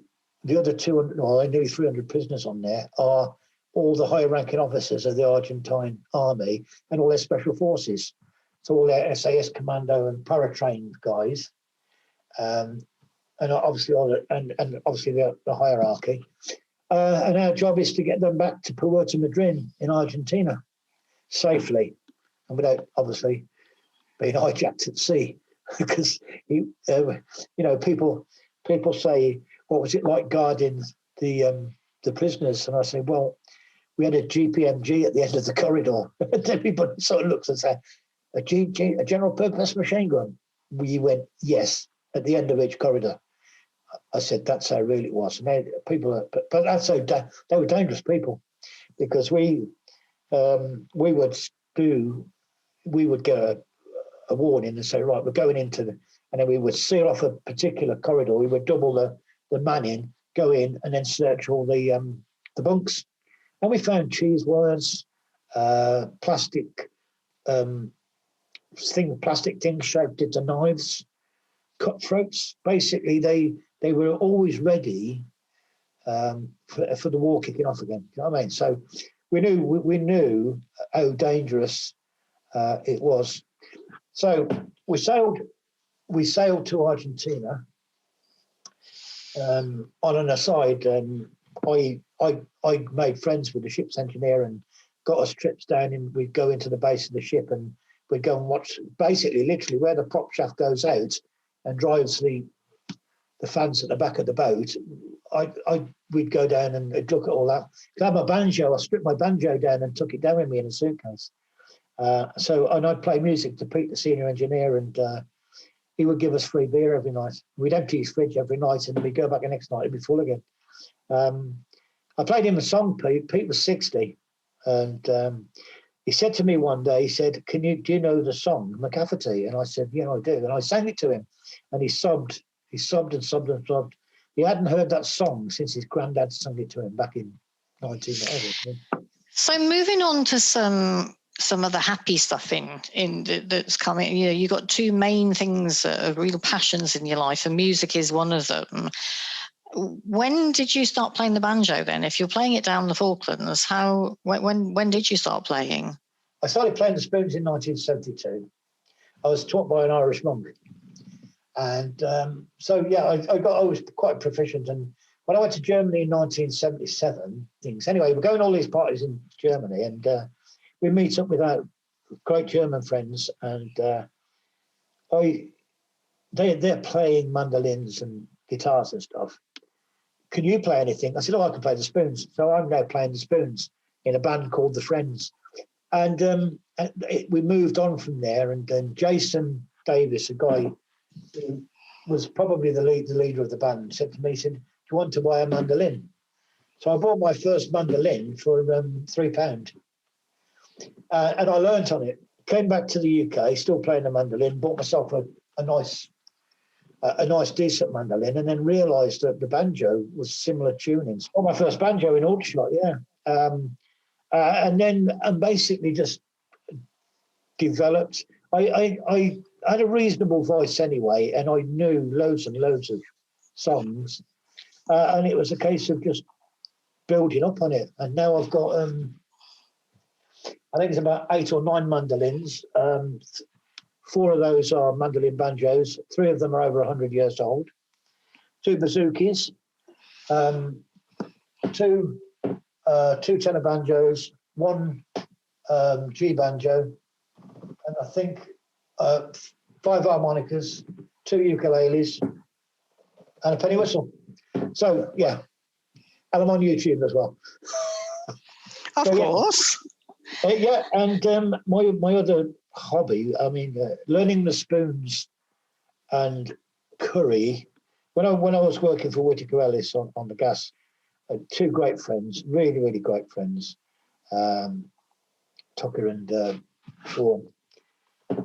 other 200, nearly 300 prisoners on there are all the high-ranking officers of the Argentine army and all their special forces. So all their SAS commando and para-trained guys, and obviously the hierarchy. And our job is to get them back to Puerto Madryn in Argentina safely, and without obviously being hijacked at sea. Because you know, people say, what was it like guarding the prisoners? And I say, well, we had a GPMG at the end of the corridor. And everybody sort of looks and says, a general purpose machine gun? We went, yes, at the end of each corridor. I said, that's how real it was. And but that's how they were dangerous people, because we would get a warning and say, right, we're going into and then we would seal off a particular corridor. We would double the manning, go in, and then search all the bunks. And we found cheese wires, plastic things shaped into knives, cutthroats. Basically, they they were always ready for the war kicking off again. You know what I mean? So we knew how dangerous it was. So we sailed to Argentina. On an aside, I made friends with the ship's engineer and got us trips down, and we'd go into the base of the ship and we'd go and watch, basically, literally, where the prop shaft goes out and drives the fans at the back of the boat. We'd go down and look at all that. I had my banjo. I stripped my banjo down and took it down with me in a suitcase. And I'd play music to Pete, the senior engineer, and he would give us free beer every night. We'd empty his fridge every night, and then we'd go back the next night, it'd be full again. I played him a song, Pete. Pete was 60, and he said to me one day, he said, do you know the song, McCafferty? And I said, yeah, I do. And I sang it to him, and he sobbed. He sobbed and sobbed and sobbed. He hadn't heard that song since his granddad sung it to him back in 19 whatever. So moving on to some of the happy stuff that's coming. You know, you've got two main things that are real passions in your life, and music is one of them. When did you start playing the banjo then? If you're playing it down the Falklands, when did you start playing? I started playing the spoons in 1972. I was taught by an Irish monk. And I was quite proficient. And when I went to Germany in 1977, anyway, we're going all these parties in Germany, and we meet up with our great German friends, and they're playing mandolins and guitars and stuff. Can you play anything? I said, I can play the spoons. So I'm now playing the spoons in a band called The Friends. And we moved on from there, and then Jason Davis, a guy who was probably the leader of the band, said to me, he said, do you want to buy a mandolin? So I bought my first mandolin for £3. And I learnt on it. Came back to the UK, still playing the mandolin, bought myself a nice decent mandolin, and then realised that the banjo was similar tunings. Bought my first banjo in Aldershot, and basically just developed. I had a reasonable voice anyway, and I knew loads and loads of songs, and it was a case of just building up on it. And now I've got, I think it's about 8 or 9 mandolins. 4 of those are mandolin banjos. 3 of them are over 100 years old. 2 bouzouki, 2 tenor banjos, 1 G banjo, and I think 5 harmonicas, 2 ukuleles, and a penny whistle. So yeah, and I'm on YouTube as well. Of course. And my other hobby, learning the spoons and curry. When I was working for Whittaker Ellis on the gas, 2 great friends, really, really great friends, Tucker and Sean.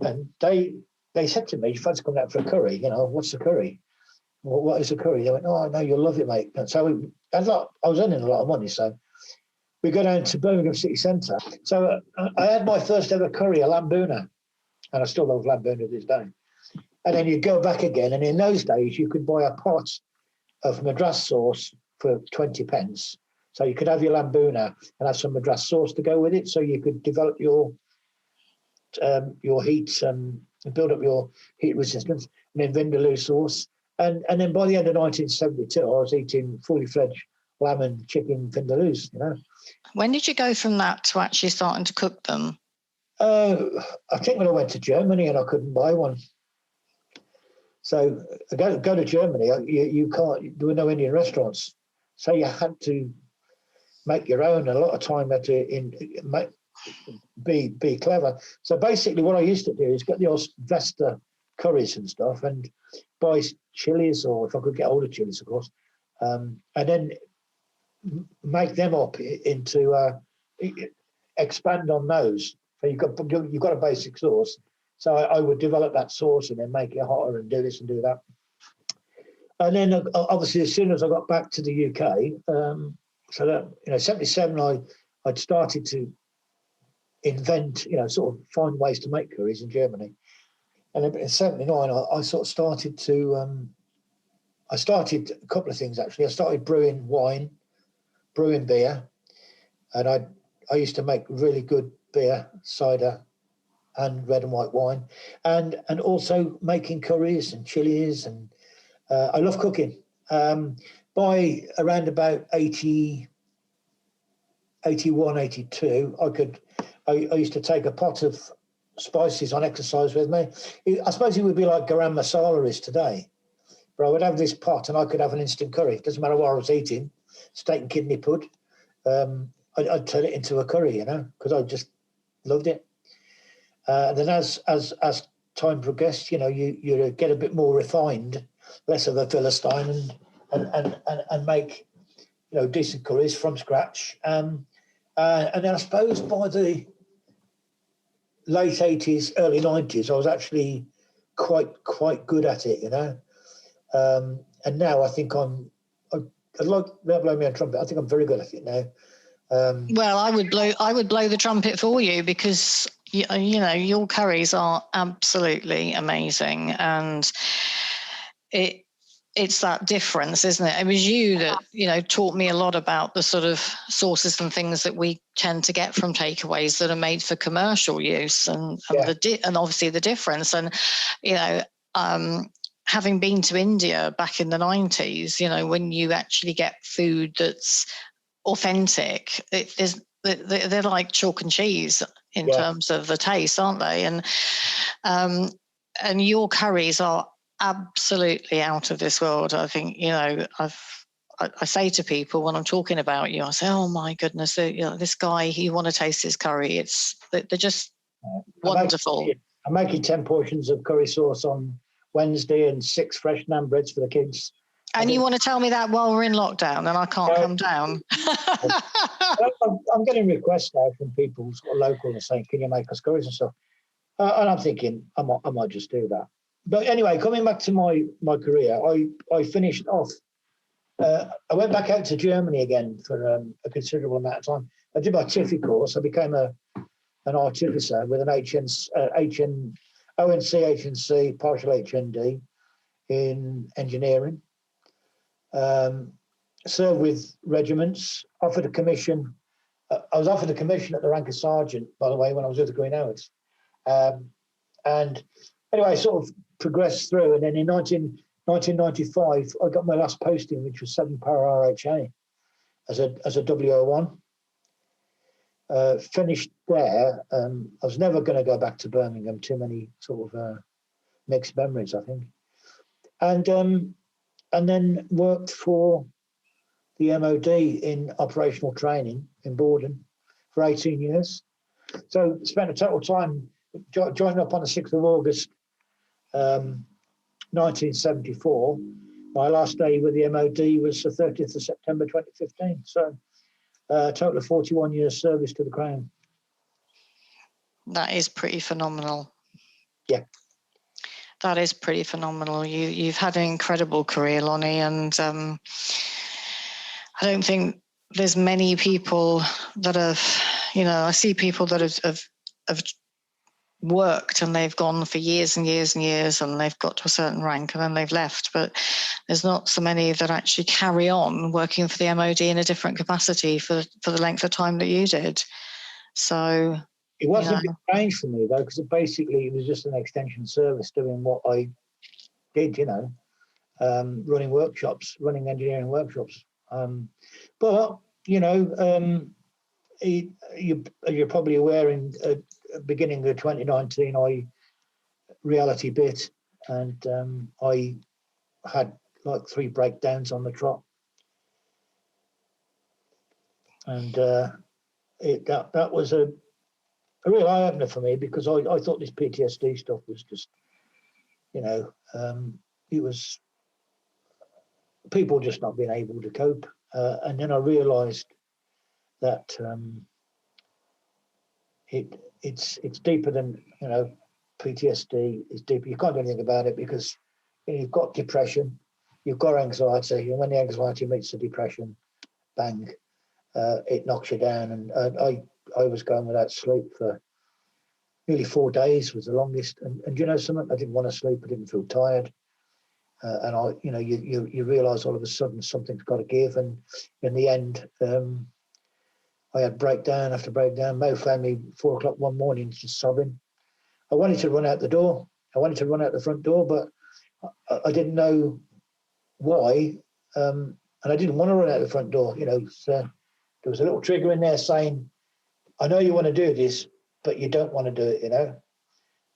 And they said to me, you fancy coming out for a curry? What's the curry? What is a curry? They went, oh, no, you'll love it, mate. And so I was earning a lot of money, so we go down to Birmingham City Centre. So I had my first ever curry, a lambuna, and I still love lambuna to this day. And then you go back again, and in those days you could buy a pot of Madras sauce for 20 pence. So you could have your lambuna and have some Madras sauce to go with it, so you could develop your heat and build up your heat resistance, and then vindaloo sauce. And then by the end of 1972, I was eating fully fledged lamb and chicken vindaloos, When did you go from that to actually starting to cook them? I think when I went to Germany and I couldn't buy one. So go to Germany, you can't, there were no Indian restaurants. So you had to make your own. A lot of time had to be clever. So basically what I used to do is get the old Vesta curries and stuff and buy chilies, or if I could get older chilies, of course, and then make them up into expand on those. So you've got a basic sauce. So I would develop that sauce and then make it hotter and do this and do that. And then obviously as soon as I got back to the UK, so that 77, I'd started to invent, sort of find ways to make curries in Germany. And in 79, I sort of started to, I started a couple of things, actually. I started brewing wine, brewing beer, and I used to make really good beer, cider, and red and white wine, and also making curries and chilies, and I love cooking. By around about 80, 81, 82, I used to take a pot of spices on exercise with me. I suppose it would be like garam masala is today, but I would have this pot and I could have an instant curry. It doesn't matter what I was eating, steak and kidney pud. I'd turn it into a curry, because I just loved it. And then as time progressed, you get a bit more refined, less of a Philistine, and make decent curries from scratch. And then I suppose by the late 80s, early 90s, I was actually quite good at it, and now I think I'd like to blow me on trumpet. I think I'm very good at it now. Well, I would blow the trumpet for you, because your curries are absolutely amazing, and it's that difference, isn't it? It was you that taught me a lot about the sort of sources and things that we tend to get from takeaways that are made for commercial use, and obviously the difference. And having been to India back in the 90s, when you actually get food that's authentic, they're like chalk and cheese in terms of the taste, aren't they? And your curries are absolutely out of this world. I think I say to people when I'm talking about you, I say, oh my goodness, this guy, you want to taste his curry. They're just wonderful. I'm making 10 portions of curry sauce on Wednesday and 6 fresh naan breads for the kids. And you want to tell me that while we're in lockdown, and I can't come down? I'm getting requests now from people sort of local and saying, can you make us curries and stuff? And I'm thinking I might just do that. But anyway, coming back to my career, I finished off. I went back out to Germany again for a considerable amount of time. I did my TIFI course. I became an artificer with an ONC, HNC, partial HND in engineering. Served with regiments, offered a commission. I was offered a commission at the rank of sergeant, by the way, when I was with the Green Hours. And anyway, I sort of progressed through. And then in 1995, I got my last posting, which was 7 Para RHA as a W01. Finished there. I was never going to go back to Birmingham. Too many sort of mixed memories, I think. And then worked for the MOD in operational training in Borden for 18 years. So spent a total time joining up on the 6th of August, 1974. My last day with the MOD was the 30th of September 2015. So a total of 41 years service to the Crown. That is pretty phenomenal. Yeah. That is pretty phenomenal. You've had an incredible career, Lonnie, and I don't think there's many people that have, I see people that have worked and they've gone for years and years and years and they've got to a certain rank and then they've left, but there's not so many that actually carry on working for the MOD in a different capacity for the length of time that you did. So it wasn't a big change for me, though, because basically it was just an extension service doing what I did, running workshops, running engineering workshops. But you're probably aware in beginning of 2019, I reality bit, and I had like 3 breakdowns on the trot, and that was a real eye opener for me, because I thought this PTSD stuff was just, it was people just not being able to cope, and then I realised that it's deeper than PTSD. Is deeper. You can't do anything about it because you've got depression, you've got anxiety, and when the anxiety meets the depression, bang, it knocks you down. And I was going without sleep for nearly 4 days, was the longest. And you know something? I didn't want to sleep. I didn't feel tired. and I, you realise all of a sudden something's got to give, and in the end, I had breakdown after breakdown. Mo found me 4 o'clock one morning, just sobbing. I wanted to run out the door. I wanted to run out the front door, but I didn't know why, and I didn't want to run out the front door. So there was a little trigger in there saying, "I know you want to do this, but you don't want to do it."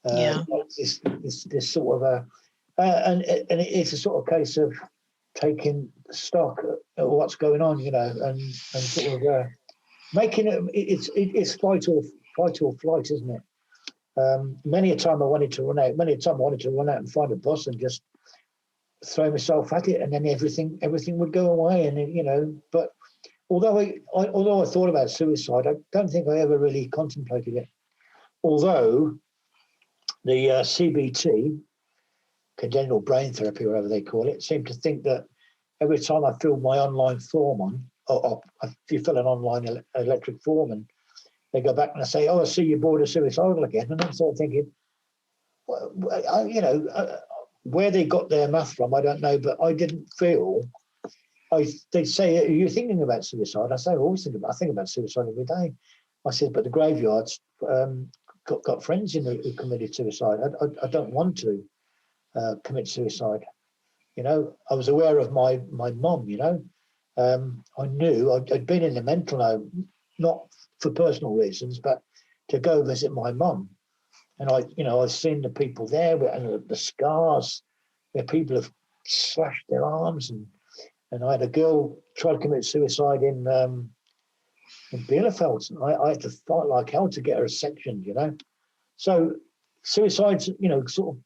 Yeah. This sort of and it's a sort of case of taking stock of what's going on, and sort of making it. It's fight or flight, isn't it? Many a time I wanted to run out. Many a time I wanted to run out and find a bus and just throw myself at it, and then everything would go away. And but although I thought about suicide, I don't think I ever really contemplated it. Although the CBT, congenital brain therapy, whatever they call it, seemed to think that every time I filled my online form on, or if you fill an online electric form, and they go back and they say, "Oh, I see you're bored of suicidal again," and I'm sort of thinking, well, where they got their math from, I don't know, but I didn't feel. They'd say, "Are you thinking about suicide?" I say, I think about suicide every day. I said, but the graveyards got friends in who committed suicide. I don't want to commit suicide. I was aware of my mum. I knew I'd been in the mental home, not for personal reasons, but to go visit my mum. And I've seen the people there and the scars where people have slashed their arms, and I had a girl try to commit suicide in Bielefeld. I had to fight like hell to get her sectioned, So suicide's, sort of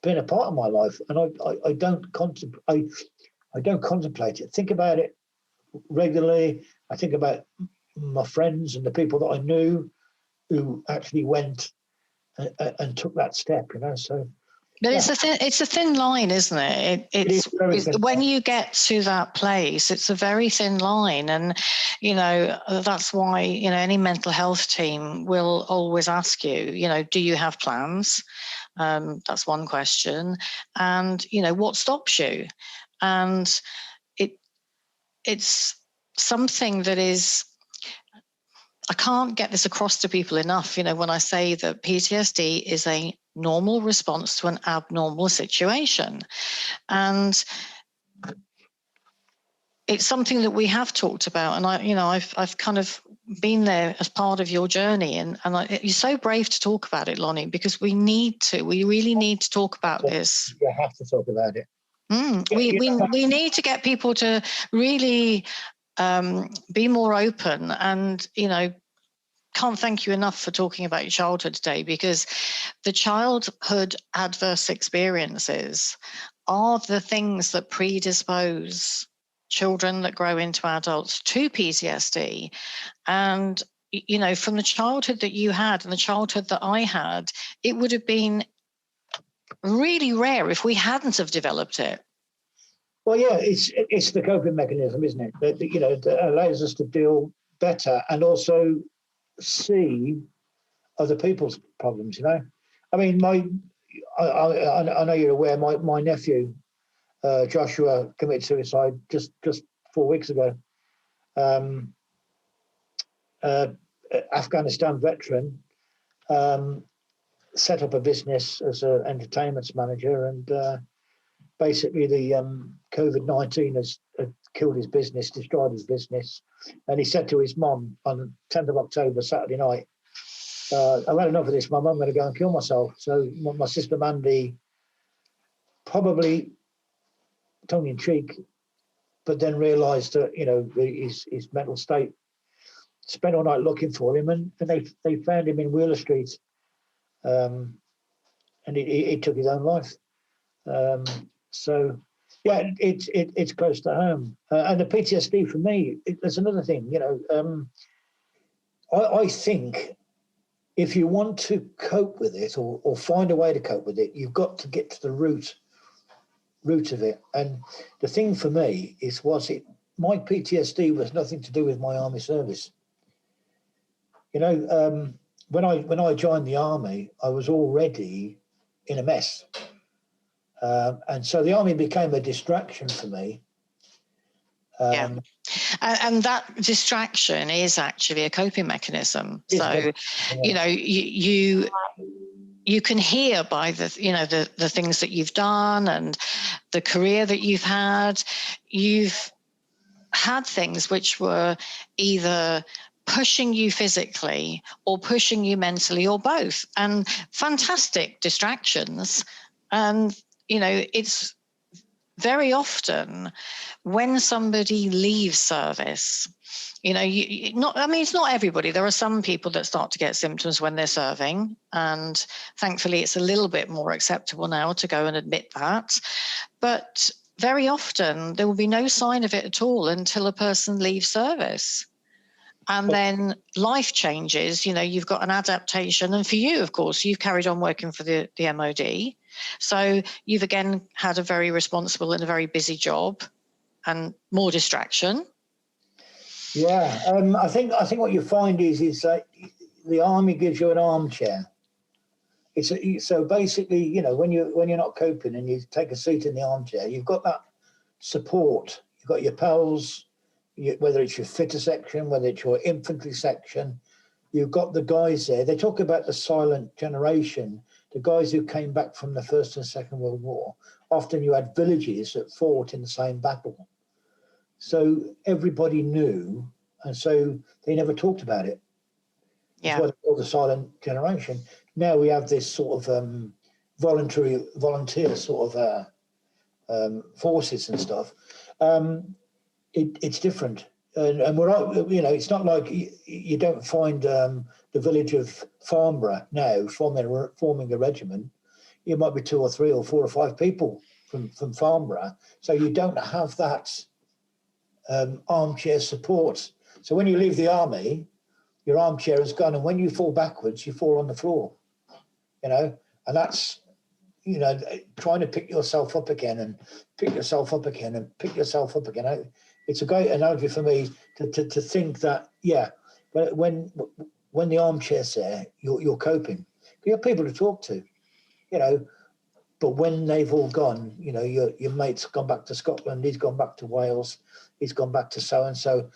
been a part of my life, and I don't contemplate it. Think about it regularly. I think about my friends and the people that I knew who actually went and took that step, So, but it's a thin line, isn't it? It's when you get to that place, it's a very thin line, and that's why any mental health team will always ask you, do you have plans? That's one question, and what stops you, and it's something that is. I can't get this across to people enough, when I say that PTSD is a normal response to an abnormal situation. And it's something that we have talked about. And I've kind of been there as part of your journey. And you're so brave to talk about it, Lonnie, because we really need to talk about this. You have to talk about it. We need to get people to really be more open, and can't thank you enough for talking about your childhood today, because the childhood adverse experiences are the things that predispose children that grow into adults to PTSD. And from the childhood that you had and the childhood that I had, it would have been really rare if we hadn't have developed it. Well, yeah, it's the coping mechanism, isn't it? That allows us to deal better and also see other people's problems. I mean, I know you're aware. My nephew Joshua committed suicide just 4 weeks ago. Afghanistan veteran, set up a business as an entertainment manager, and basically the COVID-19 has killed his business, destroyed his business. And he said to his mum on 10th of October, Saturday night, I've had enough of this, Mum, I'm going to go and kill myself. So my sister Mandy, probably tongue in cheek, but then realised that, his mental state, spent all night looking for him, and they found him in Wheeler Street, and he took his own life. So, yeah, it's close to home. And the PTSD for me, there's another thing, I think if you want to cope with it or find a way to cope with it, you've got to get to the root of it. And the thing for me my PTSD was nothing to do with my army service. When I joined the army, I was already in a mess. And so the army became a distraction for me. Yeah. And that distraction is actually a coping mechanism. So, you know, you can hear by the things that you've done and the career that you've had things which were either pushing you physically or pushing you mentally or both, and fantastic distractions. And, you know, it's very often when somebody leaves service, you know, it's not everybody. There are some people that start to get symptoms when they're serving, and thankfully it's a little bit more acceptable now to go and admit that. But very often there will be no sign of it at all until a person leaves service. And then life changes, you know, you've got an adaptation. And for you, of course, you've carried on working for the MOD. So you've again had a very responsible and a very busy job and more distraction. Yeah, I think what you find is that the army gives you an armchair. So basically, you know, when you're not coping and you take a seat in the armchair, you've got that support. You've got your pals, whether it's your fitter section, whether it's your infantry section, you've got the guys there. They talk about the silent generation, the guys who came back from the First and Second World War. Often you had villages that fought in the same battle. So everybody knew, and so they never talked about it. Yeah. That's why they call the silent generation. Now we have this sort of volunteer sort of forces and stuff. It's different, and we're, you know, it's not like you don't find the village of Farnborough now forming a regiment. You might be 2 or 3 or 4 or 5 people from Farnborough, so you don't have that armchair support. So when you leave the army, your armchair is gone, and when you fall backwards, you fall on the floor, you know, and that's, you know, trying to pick yourself up again and pick yourself up again and pick yourself up again. It's a great analogy for me to think that, yeah, but when the armchair's there, you're coping. You have people to talk to, you know, but when they've all gone, you know, your mate's gone back to Scotland, he's gone back to Wales, he's gone back to so-and-so,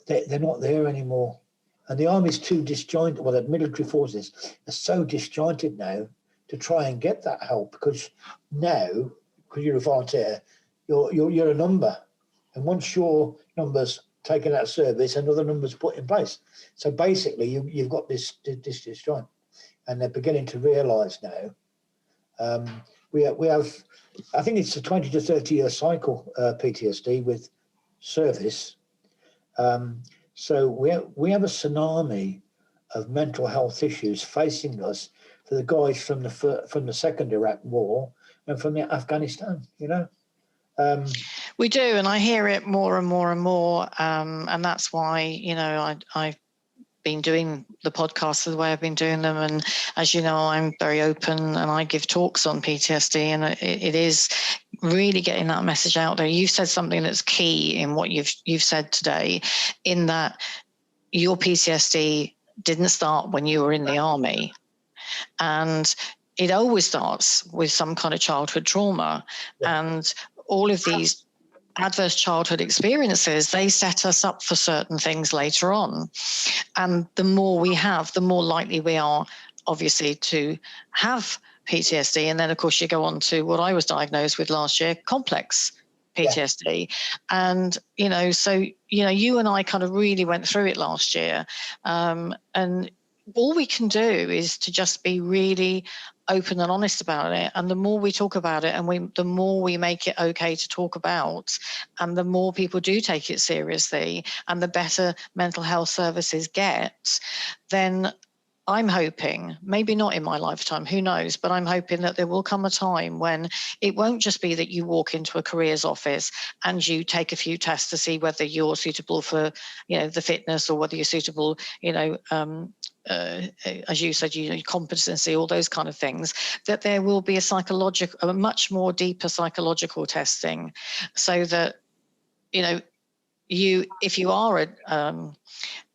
they're not there anymore. And the army's too disjointed, well, the military forces are so disjointed now to try and get that help, because now, because you're a volunteer, you're a number. And once your number's taken out of service, another number's put in place. So basically, you've got this disjoint. And they're beginning to realise now. We have, I think it's a 20 to 30 year cycle, PTSD with service. So we have a tsunami of mental health issues facing us for the guys from the second Iraq War and from the Afghanistan, you know. We do, and I hear it more and more and more, and that's why, you know, I've been doing the podcasts the way I've been doing them, and as you know, I'm very open and I give talks on PTSD, and it is really getting that message out there. You've said something that's key in what you've said today, in that your PTSD didn't start when you were in the army, and it always starts with some kind of childhood trauma. Yeah. And all of these adverse childhood experiences, they set us up for certain things later on. And the more we have, the more likely we are, obviously, to have PTSD. And then, of course, you go on to what I was diagnosed with last year, complex PTSD. Yeah. And, you know, so, you know, you and I kind of really went through it last year. And all we can do is to just be really open and honest about it. And the more we talk about it, and the more we make it okay to talk about, and the more people do take it seriously, and the better mental health services get, then I'm hoping, maybe not in my lifetime, who knows, but I'm hoping that there will come a time when it won't just be that you walk into a careers office and you take a few tests to see whether you're suitable for, you know, the fitness, or whether you're suitable, you know, as you said, you know, competency, all those kind of things, that there will be a much more deeper psychological testing, so that, you know, if you are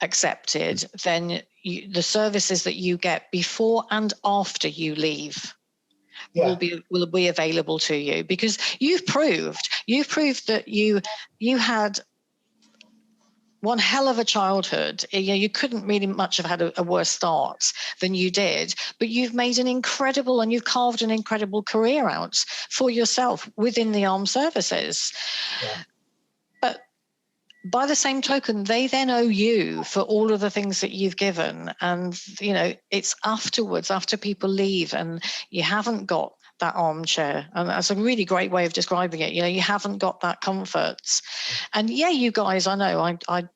accepted, then the services that you get before and after you leave Yeah. will be available to you, because you've proved that you had one hell of a childhood. You couldn't really much have had a worse start than you did, but you've made and you've carved an incredible career out for yourself within the armed services. Yeah. But by the same token, they then owe you for all of the things that you've given. And, it's afterwards, after people leave and you haven't got that armchair. And that's a really great way of describing it. You haven't got that comfort. And yeah, you guys, I know, I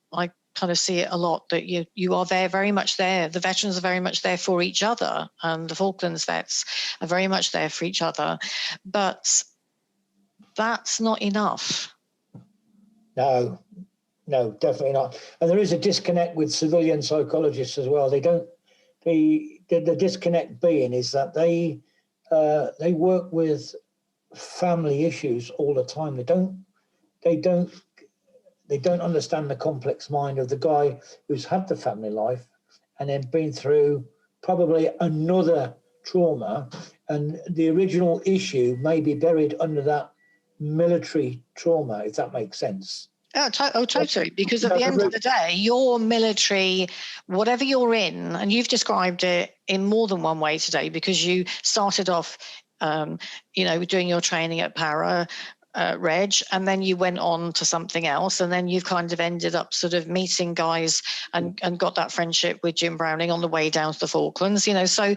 kind of see it a lot, that you are there, very much there. The veterans are very much there for each other, and the Falklands vets are very much there for each other. But that's not enough. No, definitely not. And there is a disconnect with civilian psychologists as well. The disconnect being is that they work with family issues all the time. They don't understand the complex mind of the guy who's had the family life and then been through probably another trauma, and the original issue may be buried under that military trauma, if that makes sense. Oh, totally. Because at the end of the day, your military, whatever you're in, and you've described it in more than one way today, because you started off, doing your training at Para, Reg, and then you went on to something else, and then you've kind of ended up sort of meeting guys and got that friendship with Jim Browning on the way down to the Falklands. So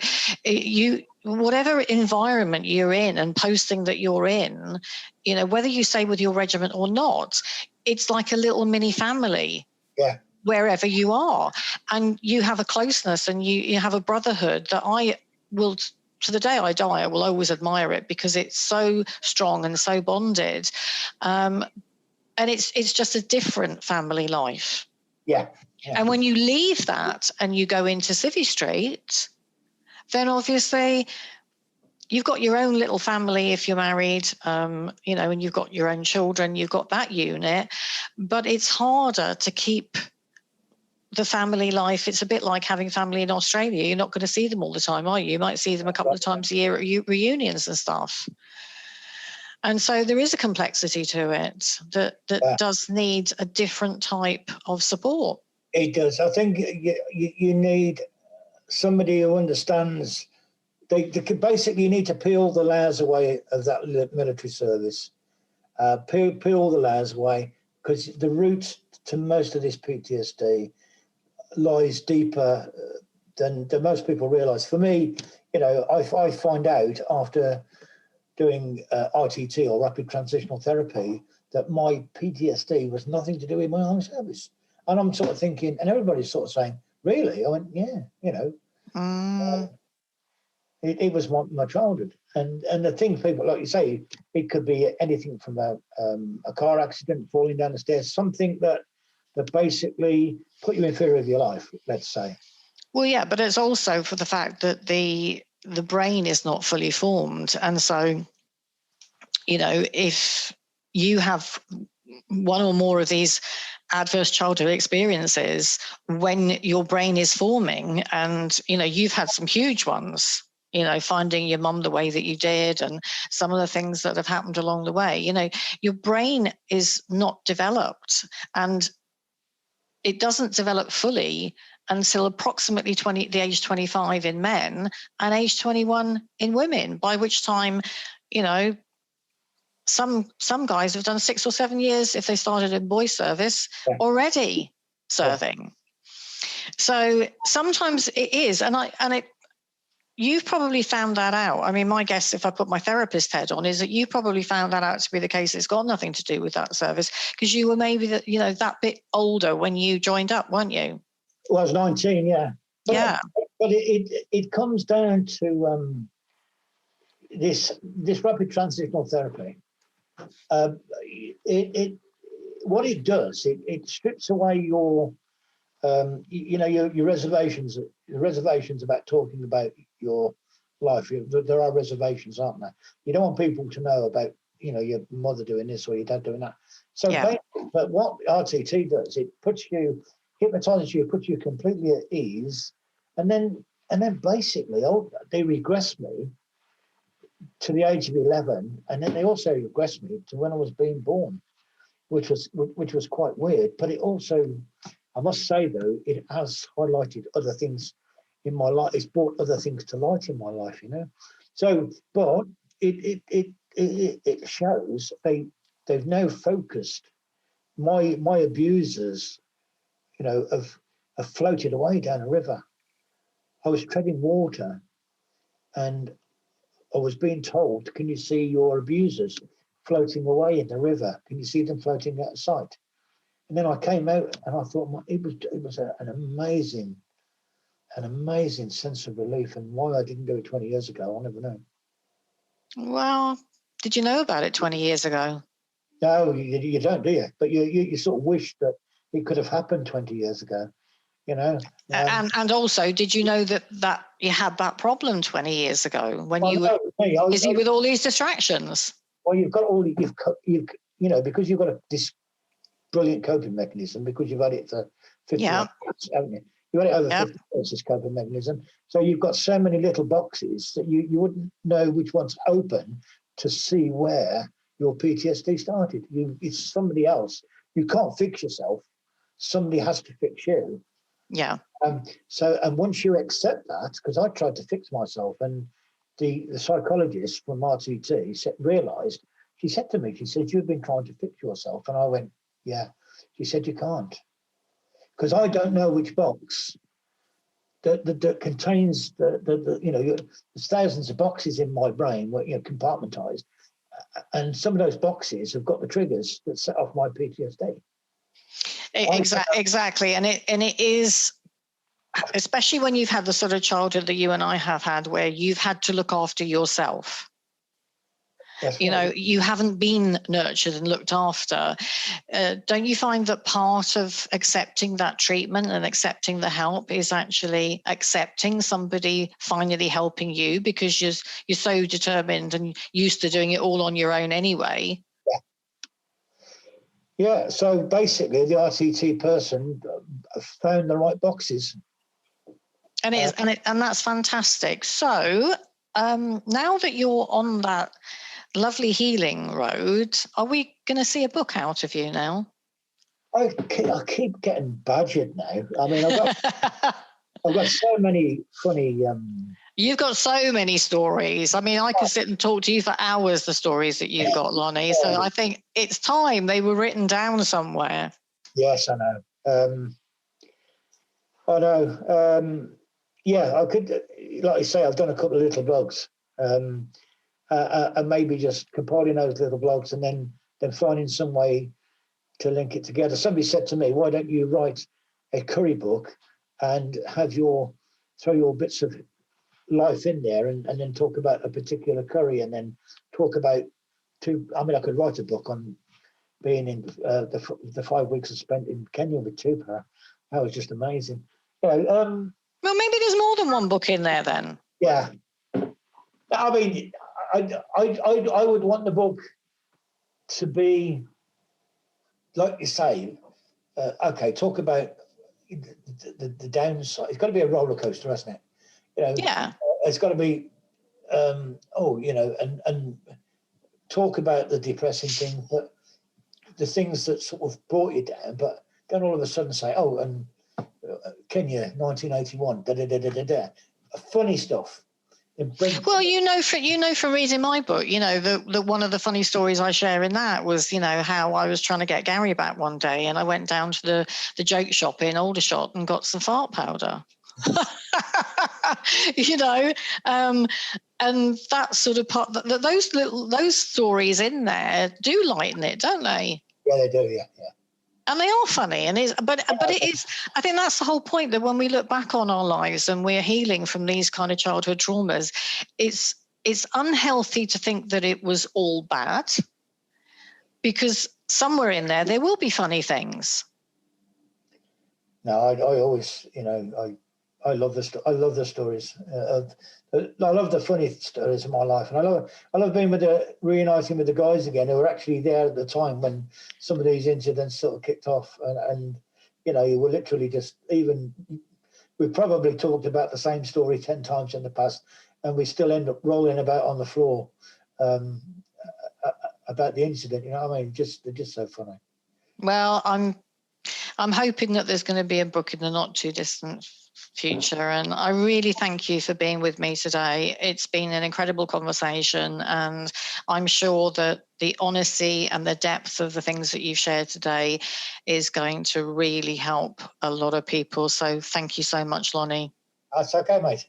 whatever environment you're in and posting that you're in, whether you stay with your regiment or not, it's like a little mini family. Yeah. Wherever you are, and you have a closeness and you have a brotherhood that I will, to the day I die, I will always admire it, because it's so strong and so bonded. And it's just a different family life. Yeah. And when you leave that and you go into Civvy Street, then obviously you've got your own little family if you're married, and you've got your own children, you've got that unit, but it's harder to keep the family life. It's a bit like having family in Australia. You're not going to see them all the time, are you? You might see them a couple of times a year at reunions and stuff. And so there is a complexity to it that does need a different type of support. It does. I think you need somebody who understands. They basically need to peel the layers away of that military service. Peel the layers away, because the root to most of this PTSD lies deeper than most people realise. For me, I find out after doing RTT, or rapid transitional therapy, that my PTSD was nothing to do with my armed service. And I'm sort of thinking, and everybody's sort of saying, really? I went, yeah, It was my childhood, and the things people, like you say, it could be anything from a car accident, falling down the stairs, something that basically put you in fear of your life, let's say. Well, yeah, but it's also for the fact that the brain is not fully formed, and so if you have one or more of these adverse childhood experiences when your brain is forming, and you've had some huge ones, finding your mum the way that you did, and some of the things that have happened along the way, your brain is not developed, and it doesn't develop fully until approximately the age 25 in men and age 21 in women, by which time, some guys have done 6 or 7 years, if they started in boy service, already serving. Yeah. So sometimes it is, you've probably found that out. I mean, my guess, if I put my therapist head on, is that you probably found that out to be the case. It's got nothing to do with that service, because you were maybe that bit older when you joined up, weren't you? Well, I was 19, yeah. But it comes down to this rapid transitional therapy. What it does, it strips away your reservations. The reservations about talking about your life. There are reservations, aren't there? You don't want people to know about your mother doing this or your dad doing that. So, but what RTT does, it hypnotizes you, puts you completely at ease, and then basically, they regress me to the age of 11, and then they also regressed me to when I was being born, which was quite weird. But it also, I must say though, it has highlighted other things in my life. It's brought other things to light in my life, you know. So, but it shows they've now focused my abusers, you know, have floated away down a river. I was treading water, and I was being told, "Can you see your abusers floating away in the river? Can you see them floating out of sight?" And then I came out, and I thought it was an amazing sense of relief. And why I didn't do it 20 years ago, I'll never know. Well, did you know about it 20 years ago? No, you don't, do you? But you sort of wish that it could have happened 20 years ago, you know. And also, did you know that you had that problem 20 years ago when you were busy with all these distractions? Well, you've got you know, because you've got this brilliant coping mechanism, because you've had it for 50 years, haven't you? You've had it over 50 years, this coping mechanism. So you've got so many little boxes that you wouldn't know which one's open to see where your PTSD started. It's somebody else. You can't fix yourself. Somebody has to fix you. Yeah. So, and once you accept that, because I tried to fix myself, and the psychologist from RTT realised, she said to me, she said, "You've been trying to fix yourself." And I went, "Yeah." She said, "You can't, because I don't know which box that contains the you know, there's thousands of boxes in my brain, you know, compartmentalised, and some of those boxes have got the triggers that set off my PTSD." Exactly, and it is, especially when you've had the sort of childhood that you and I have had, where you've had to look after yourself. That's you know, you haven't been nurtured and looked after. Don't you find that part of accepting that treatment and accepting the help is actually accepting somebody finally helping you, because you're so determined and used to doing it all on your own anyway? Yeah. So basically, the RTT person found the right boxes, and and that's fantastic. So now that you're on that lovely healing road, are we going to see a book out of you now? I keep getting badgered now. I mean, I've got so many funny. You've got so many stories. I mean, I could sit and talk to you for hours, the stories that you've got, Lonnie. So I think it's time they were written down somewhere. Yes, I know. I know. Yeah, I could, like you say, I've done a couple of little blogs, and maybe just compiling those little blogs and then finding some way to link it together. Somebody said to me, "Why don't you write a curry book and throw your bits of life in there and then talk about a particular curry, and then talk about I mean, I could write a book on being in the 5 weeks I spent in Kenya with Tupa. That was just amazing. You know, well, maybe there's more than one book in there then. Yeah. I mean, I would want the book to be, like you say, okay, talk about the downside. It's got to be a roller coaster, hasn't it? You know, yeah. It's got to be, you know, and talk about the depressing things, but the things that sort of brought you down, but then all of a sudden say, "Oh, and Kenya, 1981, da da da da da da," funny stuff. Well, you know from reading my book, you know, the one of the funny stories I share in that was, you know, how I was trying to get Gary back one day, and I went down to the joke shop in Aldershot and got some fart powder. You know, and that sort of part, those stories in there do lighten it, don't they? Yeah, they do. Yeah. And they are funny, but it is. I think that's the whole point, that when we look back on our lives and we're healing from these kind of childhood traumas, it's unhealthy to think that it was all bad, because somewhere in there will be funny things. No, I always, you know, I love the stories. I love the funny stories of my life, and I love being reuniting with the guys again who were actually there at the time when some of these incidents sort of kicked off, and you know, you were literally just, even we probably talked about the same story 10 times in the past, and we still end up rolling about on the floor about the incident. You know what I mean? They're just so funny. Well, I'm hoping that there's going to be a book in the not too distant future, and I really thank you for being with me today. It's been an incredible conversation, and I'm sure that the honesty and the depth of the things that you've shared today is going to really help a lot of people. So thank you so much, Lonnie. That's okay, mate.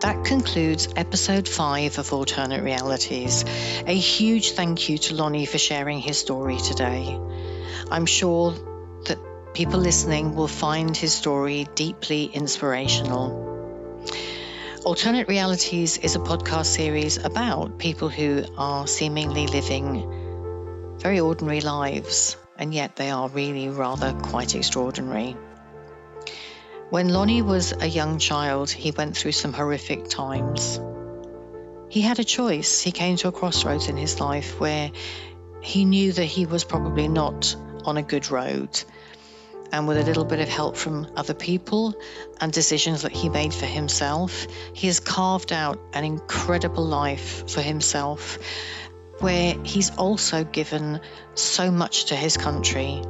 That concludes episode 5 of Alternate Realities. A huge thank you to Lonnie for sharing his story today. I'm sure that people listening will find his story deeply inspirational. Alternate Realities is a podcast series about people who are seemingly living very ordinary lives, and yet they are really rather quite extraordinary. When Lonnie was a young child, he went through some horrific times. He had a choice. He came to a crossroads in his life where he knew that he was probably not on a good road. And with a little bit of help from other people and decisions that he made for himself, he has carved out an incredible life for himself, where he's also given so much to his country.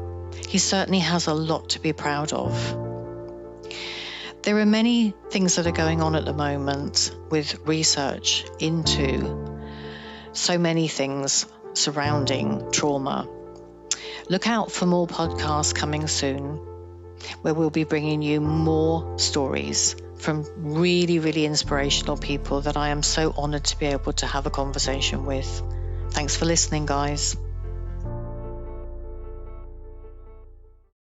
He certainly has a lot to be proud of. There are many things that are going on at the moment with research into so many things surrounding trauma. Look out for more podcasts coming soon, where we'll be bringing you more stories from really, really inspirational people that I am so honored to be able to have a conversation with. Thanks for listening, guys.